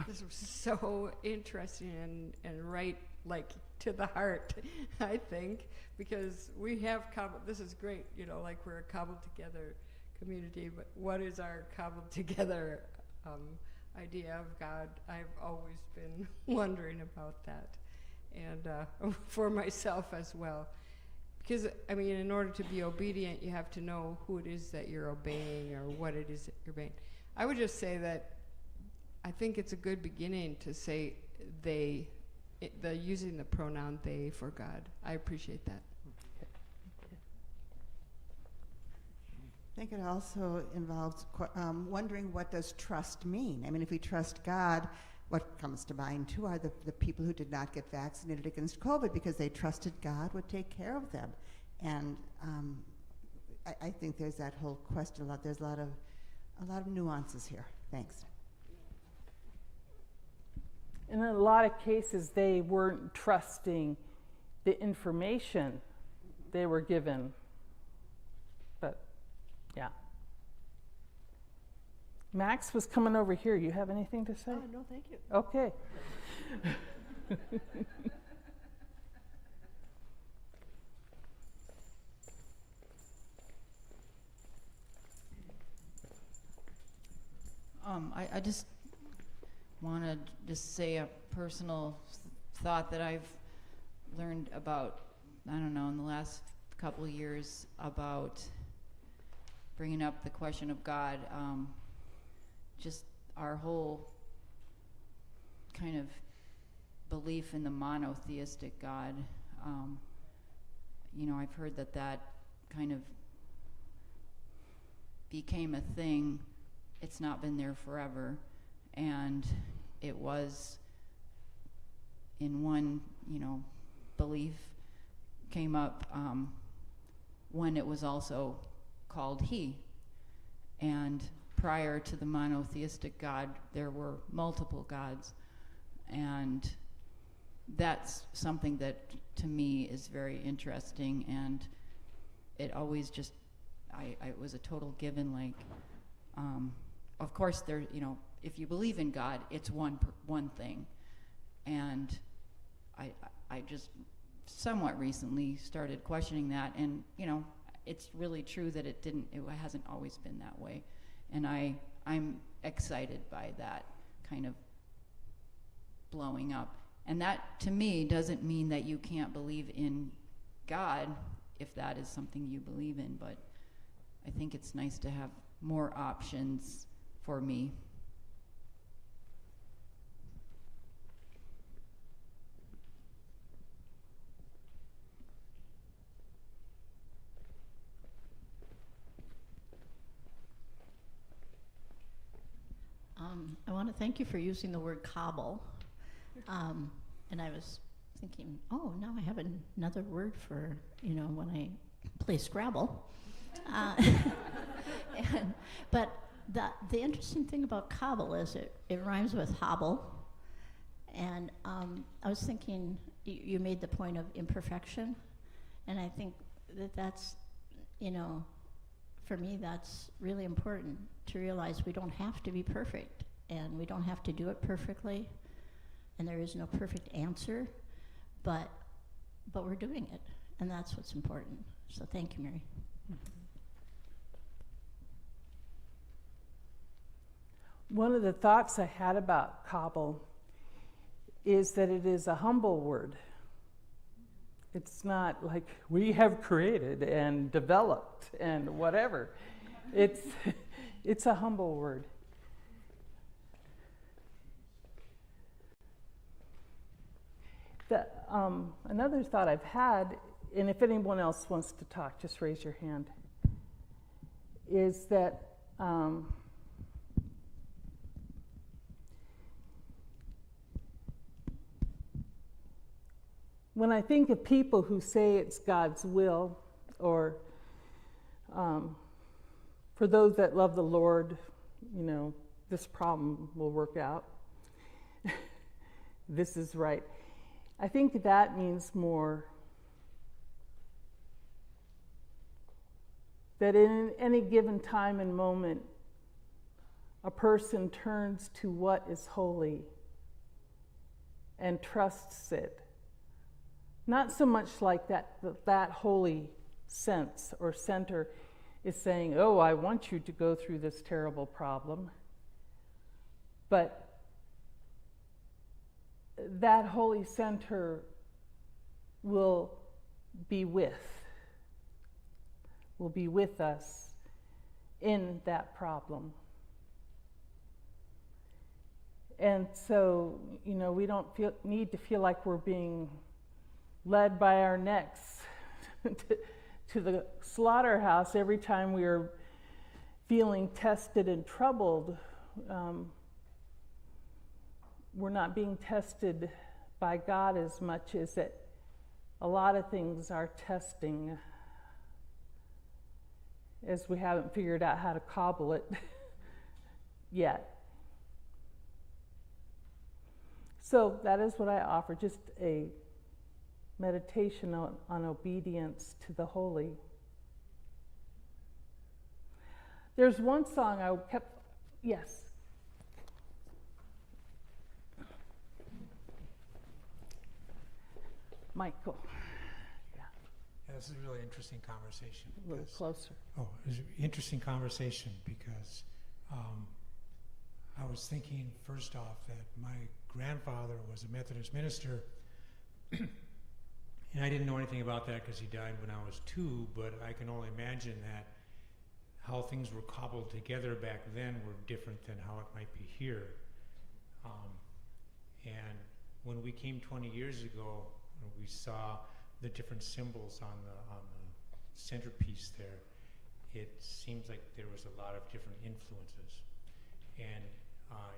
This was so interesting and right, like, to the heart, I think, because we have this is great, you know, like we're a cobbled together community, but what is our cobbled together idea of God? I've always been wondering about that, and for myself as well. Because, I mean, in order to be obedient, you have to know who it is that you're obeying or what it is that you're obeying. I would just say that I think it's a good beginning to say they, using the pronoun they for God. I appreciate that. I think it also involves wondering, what does trust mean? I mean, if we trust God, what comes to mind too are the people who did not get vaccinated against COVID because they trusted God would take care of them. And I think there's that whole question. There's a lot of nuances here. Thanks. In a lot of cases, they weren't trusting the information they were given. But, yeah. Max was coming over here. You have anything to say? No, thank you. Okay. I just want to just say a personal thought that I've learned about, I don't know, in the last couple of years about bringing up the question of God. Just our whole kind of belief in the monotheistic God. You know, I've heard that kind of became a thing. It's not been there forever, and it was in one, you know, belief came up when it was also called He. And prior to the monotheistic God, there were multiple gods, and that's something that to me is very interesting, and it always just, it was a total given, like, of course, there, you know, if you believe in God, it's one thing. And I just somewhat recently started questioning that, and you know, it's really true that it hasn't always been that way. And I'm excited by that kind of blowing up. And that, to me, doesn't mean that you can't believe in God if that is something you believe in, but I think it's nice to have more options for me. I want to thank you for using the word cobble. And I was thinking, oh, now I have another word for, you know, when I play Scrabble. But the interesting thing about cobble is it rhymes with hobble. And I was thinking, you made the point of imperfection. And I think that's, you know, for me, that's really important to realize we don't have to be perfect, and we don't have to do it perfectly, and there is no perfect answer, but we're doing it, and that's what's important. So thank you, Mary. One of the thoughts I had about cobble is that it is a humble word. It's not like we have created and developed and whatever. It's a humble word. Another thought I've had, and if anyone else wants to talk, just raise your hand, is that when I think of people who say it's God's will, or for those that love the Lord, you know, this problem will work out. This is right. I think that means more that in any given time and moment, a person turns to what is holy and trusts it. Not so much like that holy sense or center is saying, oh, I want you to go through this terrible problem. But that holy center will be with us in that problem. And so, you know, we don't need to feel like we're being led by our necks to the slaughterhouse every time we are feeling tested and troubled. We're not being tested by God as much as that a lot of things are testing, as we haven't figured out how to cobble it yet. So that is what I offer, just a meditation on obedience to the holy. There's one song I kept, yes. Michael. Yeah, this is a really interesting conversation. A little closer. Oh, it was an interesting conversation because I was thinking first off that my grandfather was a Methodist minister. And I didn't know anything about that because he died when I was 2, but I can only imagine that how things were cobbled together back then were different than how it might be here. And when we came 20 years ago, we saw the different symbols on the centerpiece there. It seems like there was a lot of different influences. And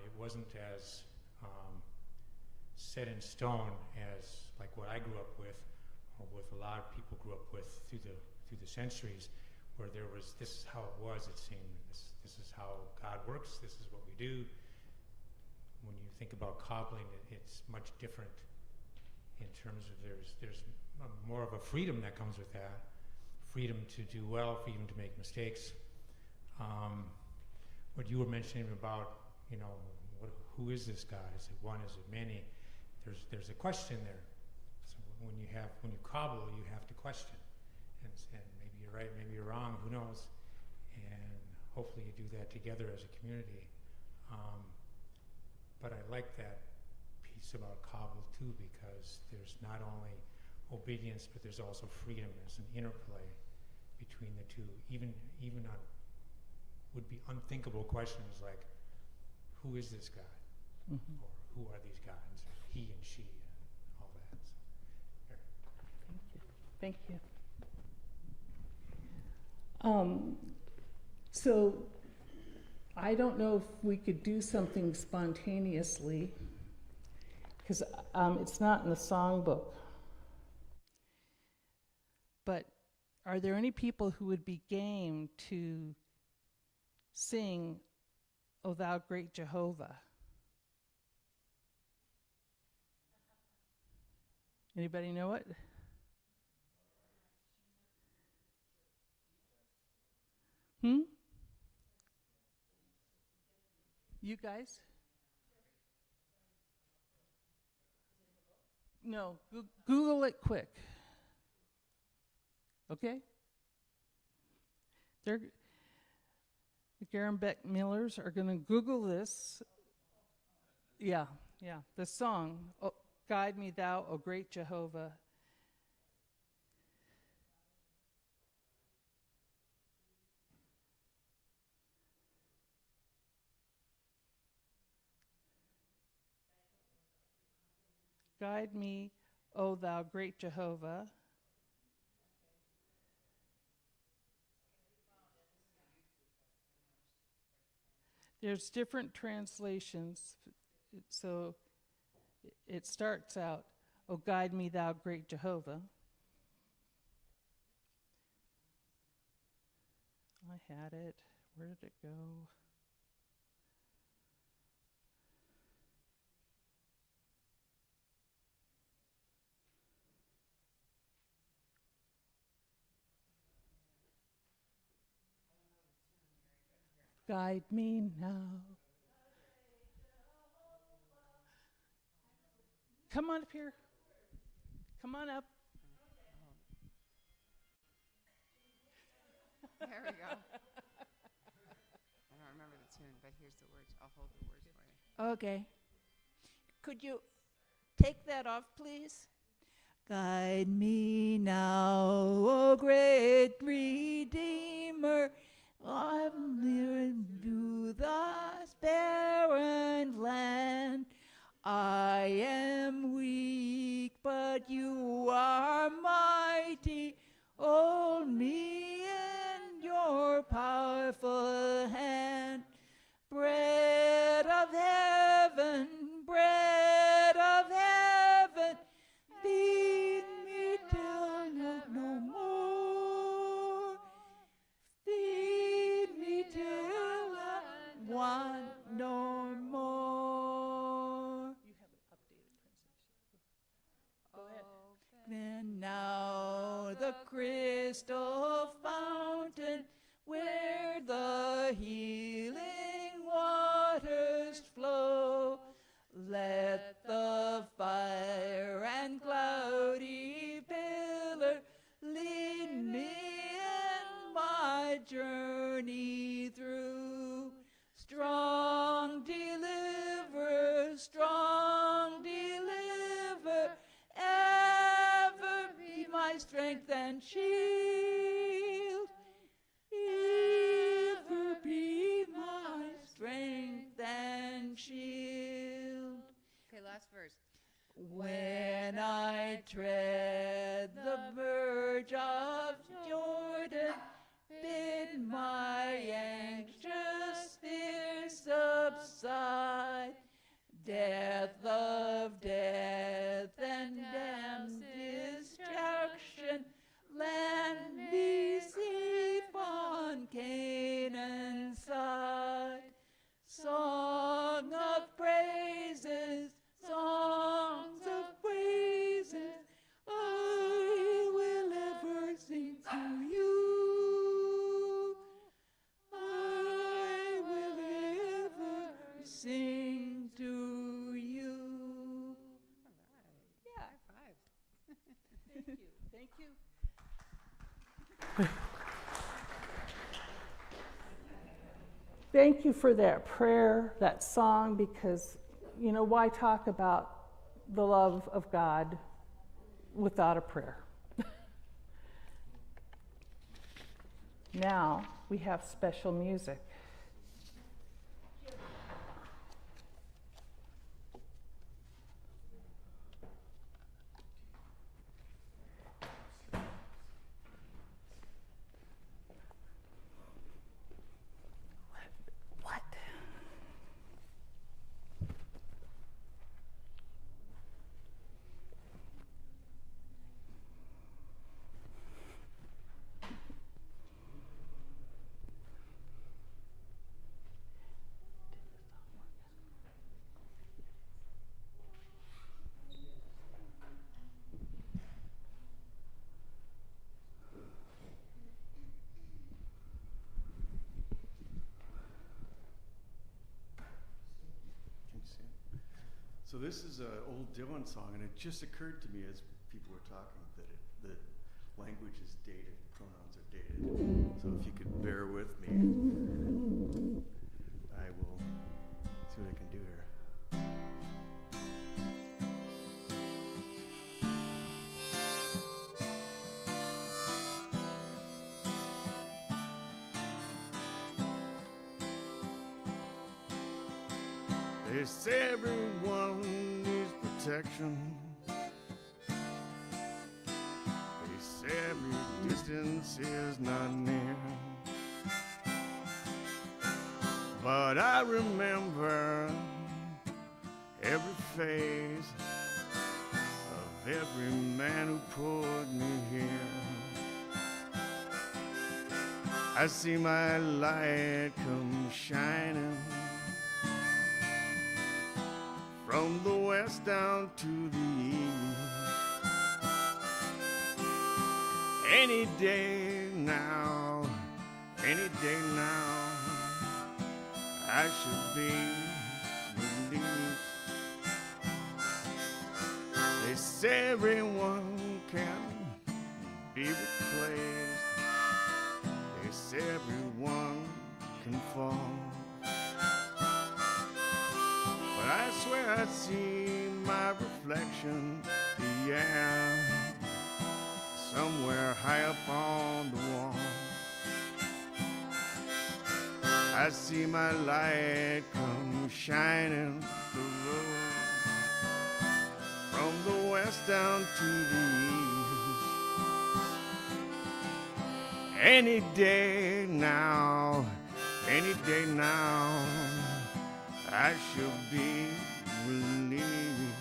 it wasn't as set in stone as like what I grew up with, or what a lot of people grew up with through the centuries, where there was, this is how it was, it seemed, this is how God works, this is what we do. When you think about cobbling, it's much different in terms of there's more of a freedom that comes with that. Freedom to do well, freedom to make mistakes. what you were mentioning about, who is this God? Is it one? Is it many? There's a question there. So when you cobble, you have to question, and maybe you're right, maybe you're wrong. Who knows? And hopefully you do that together as a community. But I like that piece about cobble too, because there's not only obedience, but there's also freedom. There's an interplay between the two, even on would be unthinkable questions like, who is this God? Mhm. Or who are these gods? Or he and she and all that. So, Thank you. So I don't know if we could do something spontaneously, because it's not in the songbook. But are there any people who would be game to sing, O Thou Great Jehovah? Anybody know it? You guys? No, Google it quick. Okay? The Garenbeck Millers are going to Google this. Yeah, the song, oh, Guide Me Thou, O Great Jehovah. Guide me, O Thou Great Jehovah. There's different translations, so it starts out, O guide me, Thou Great Jehovah. I had it. Where did it go? Guide me now. Come on up here. Come on up. There we go. I don't remember the tune, but here's the words. I'll hold the words for you. Okay. Could you take that off, please? Guide me now, O great Redeemer, I'm near to this barren land. I am weak, but you are mighty. Hold me in your powerful hand. Bread of heaven, feed me till no more. Feed me till I want no more. You have an updated translation. Go ahead. Then now the crystal fountain where the healing waters flow, let the fire and cloudy pillar lead me in my journey through. Strong deliver, ever be my strength and shield. Ever be my strength and shield. Okay, last verse. When I tread the verge of Jordan, bid my anxious fears subside. Death of death and damned destruction, land me safe on Canaan's side. Song of praises, songs of praises, Thank you for that prayer, that song, because, you know, why talk about the love of God without a prayer? Now we have special music. What? So this is an old Dylan song, and it just occurred to me as people were talking that the language is dated, pronouns are dated. So if you could bear with me, I will see what I can do here. They say everyone needs protection. They say every distance is not near. But I remember every face of every man who put me here. I see my light come shining from the west down to the east. Any day now, I should be released. They say everyone can be replaced. They say everyone can fall. But I swear I see my reflection, yeah, somewhere high up on the wall. I see my light come shining the road from the west down to the east. Any day now, I should be released.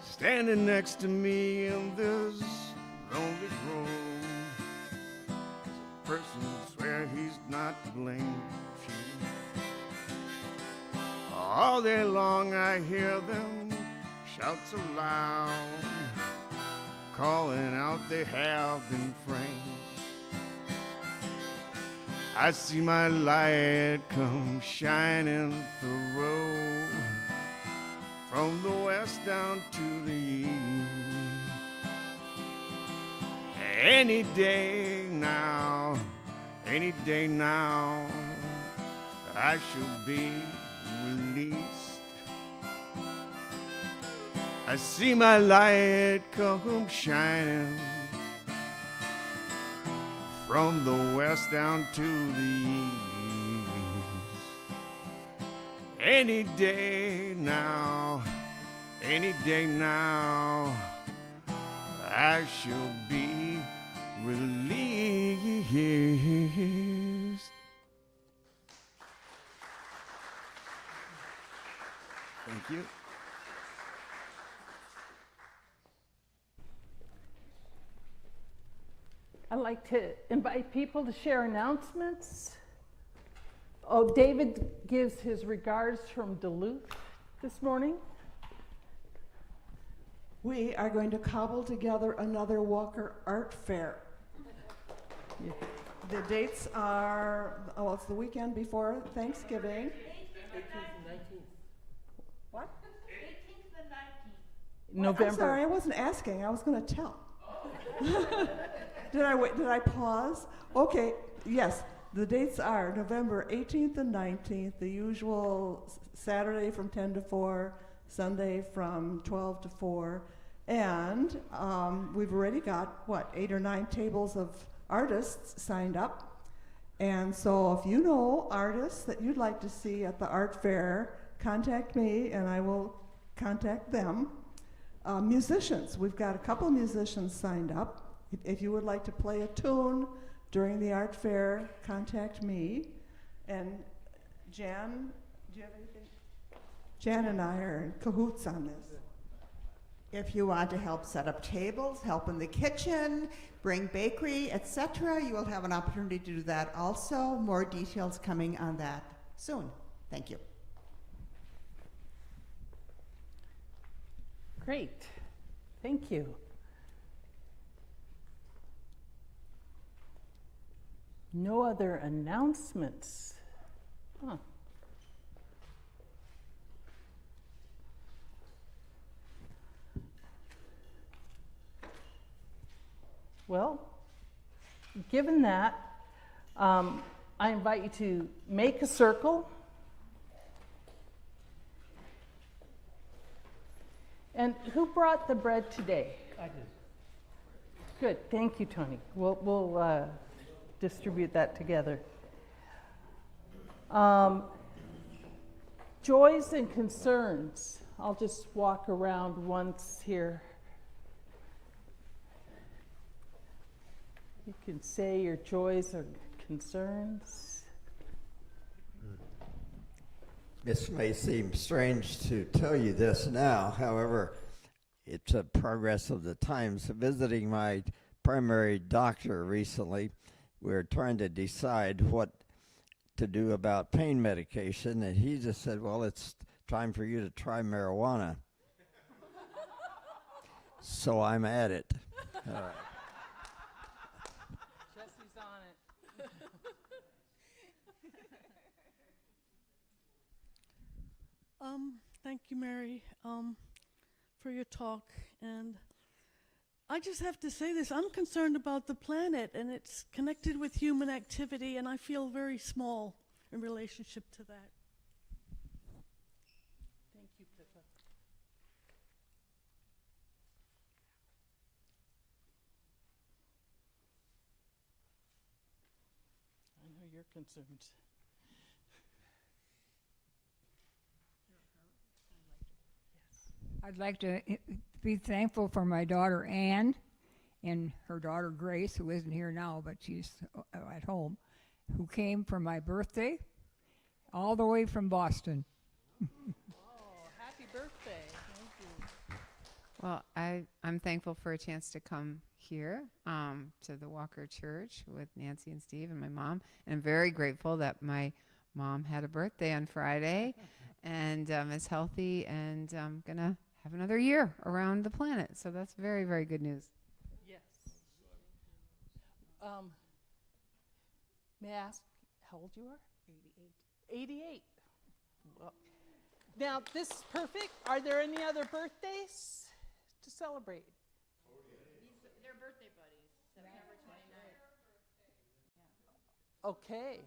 Standing next to me in this lonely room is a person who swears he's not to blame. All day long I hear them shout so loud, calling out they have been framed. I see my light come shining the road from the west down to the east. Any day now, I should be released. I see my light come shining from the west down to the east. Any day now, I shall be released. Thank you. I'd like to invite people to share announcements. Oh, David gives his regards from Duluth this morning. we are going to cobble together another Walker Art Fair. The dates are, well, it's the weekend before Thanksgiving. 18th and 19th. What? 18th and 19th. November. I'm sorry, I wasn't asking. I was going to tell. Did I pause? Okay, yes. The dates are November 18th and 19th, the usual Saturday from 10 to 4, Sunday from 12 to 4. And we've already got, 8 or 9 tables of artists signed up. And so if you know artists that you'd like to see at the art fair, contact me and I will contact them. Musicians, we've got a couple musicians signed up. If you would like to play a tune during the art fair, contact me. And Jan, do you have anything? Jan and I are in cahoots on this. If you want to help set up tables, help in the kitchen, bring bakery, etc., you will have an opportunity to do that also. More details coming on that soon. Thank you. Great. Thank you. No other announcements. Huh. Well, given that, I invite you to make a circle. And who brought the bread today? I did. Good, thank you, Tony. We'll distribute that together. Joys and concerns. I'll just walk around once here. You can say your joys or concerns. This may seem strange to tell you this now, however, it's a progress of the times. Visiting my primary doctor recently, we were trying to decide what to do about pain medication, and he just said, well, it's time for you to try marijuana. So I'm at it. All right. Jesse's on it. Thank you, Mary, for your talk. And I just have to say this. I'm concerned about the planet, and it's connected with human activity, and I feel very small in relationship to that. Thank you, Pippa. I know your concerns. I'd like to be thankful for my daughter Ann and her daughter Grace, who isn't here now, but she's at home, who came for my birthday all the way from Boston. Oh, happy birthday. Thank you. Well, I'm thankful for a chance to come here to the Walker Church with Nancy and Steve and my mom. And I'm very grateful that my mom had a birthday on Friday and is healthy and going to have another year around the planet. So that's very, very good news. Yes. May I ask how old you are? 88. 88. Well, now, this is perfect. Are there any other birthdays to celebrate? They're birthday buddies, September 29th. Okay.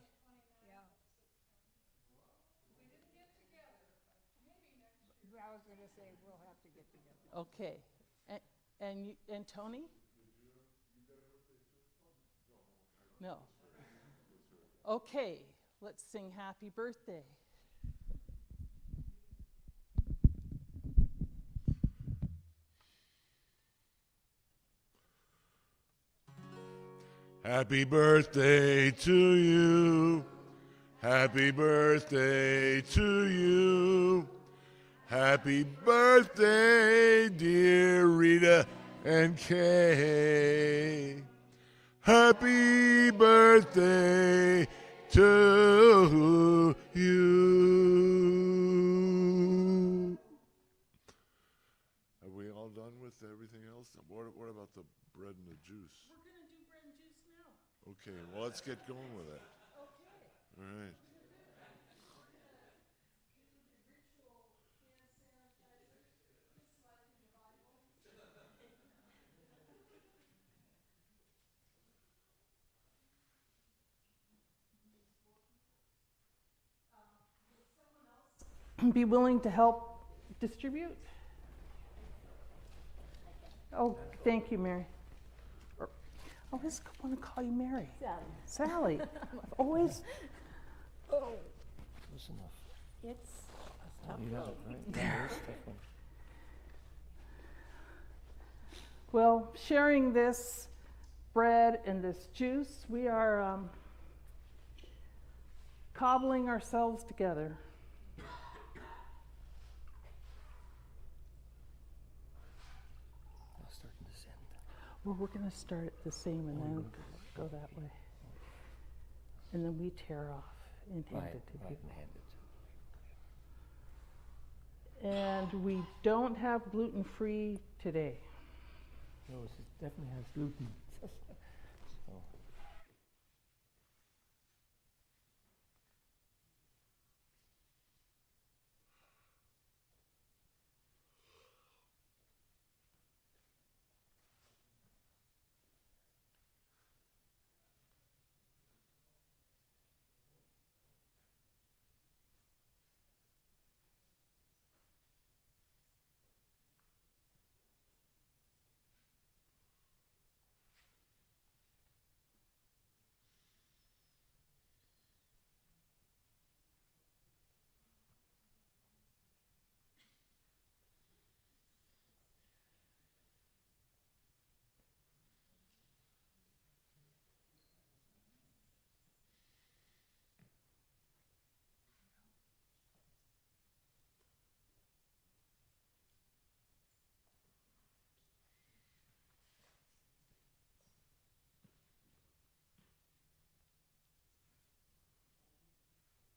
I was going to say we'll have to get together. Okay. And Tony? No. Okay. Let's sing happy birthday. Happy birthday to you. Happy birthday to you. Happy birthday, dear Rita and Kay. Happy birthday to you. Are we all done with What about the bread and the juice? We're going to do bread and juice now. Okay, well, let's get going with it. Okay. All right. Be willing to help distribute? Oh, thank you, Mary. I always want to call you Mary. Sally. I've always. Oh. Close enough. It's Oh, tough you got road. it, right? Yeah, it is a tough one. Well, sharing this bread and this juice, we are cobbling ourselves together. I'll start in this end. Well, we're going to start at the same and then go that way. And then we tear off and hand Right, it to right, people. and hand it. And we don't have gluten-free today. No, this definitely has gluten. So.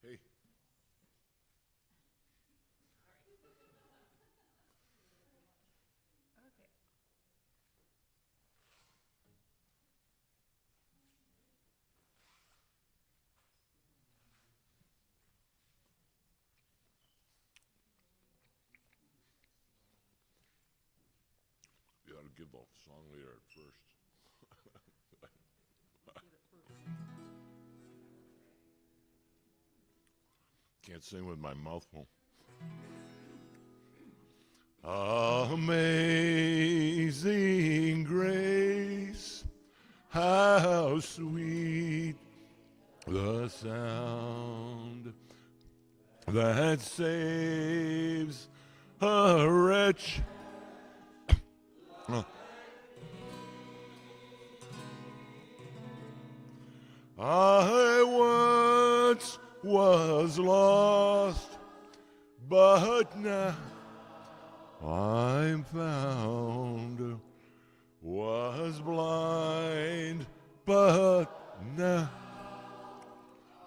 Hey. You ought to give the song leader at first. Can't sing with my mouth full. Amazing grace, how sweet the sound that saves a wretch. I once was lost, but now I'm found. Was blind, but now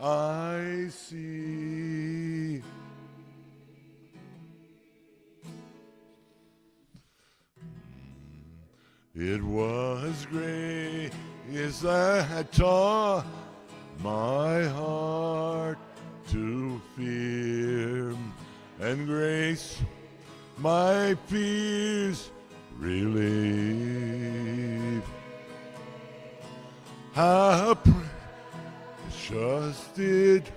I see. It was grace that taught my heart to fear, and grace my fears relieve. How precious did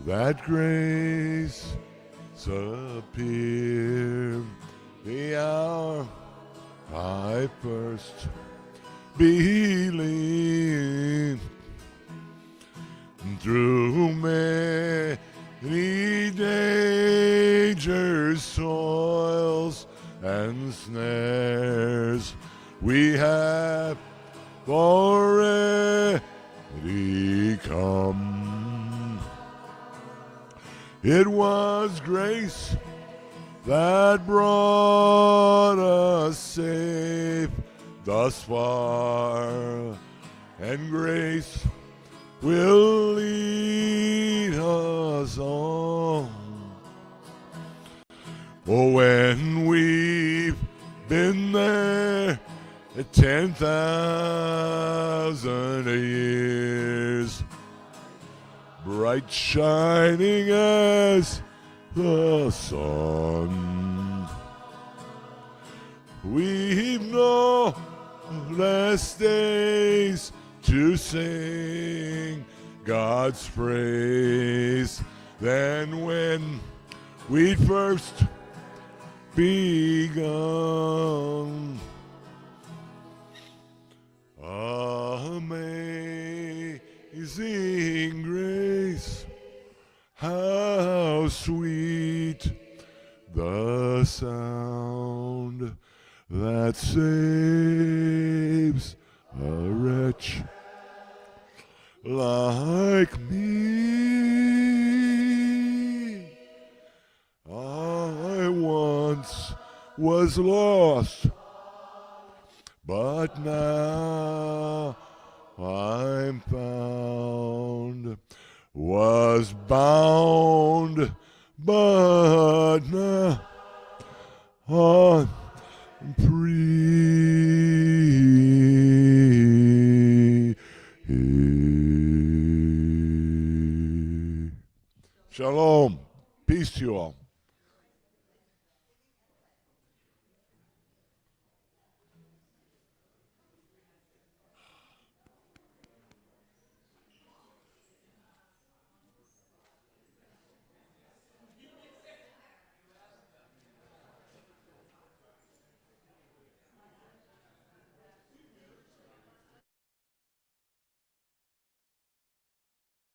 that grace appear the hour I first believed. Through many dangers, toils, and snares, we have already come. It was grace that brought us safe thus far, and grace will lead us on. Oh, when we've been there 10,000 years, bright shining as the sun. We've no less days to sing God's praise than when we first begun. Amazing grace, how sweet the sound that saves a wretch like me. I once was lost, but now I'm found, was bound, but now I'm free. Shalom. Peace to you all.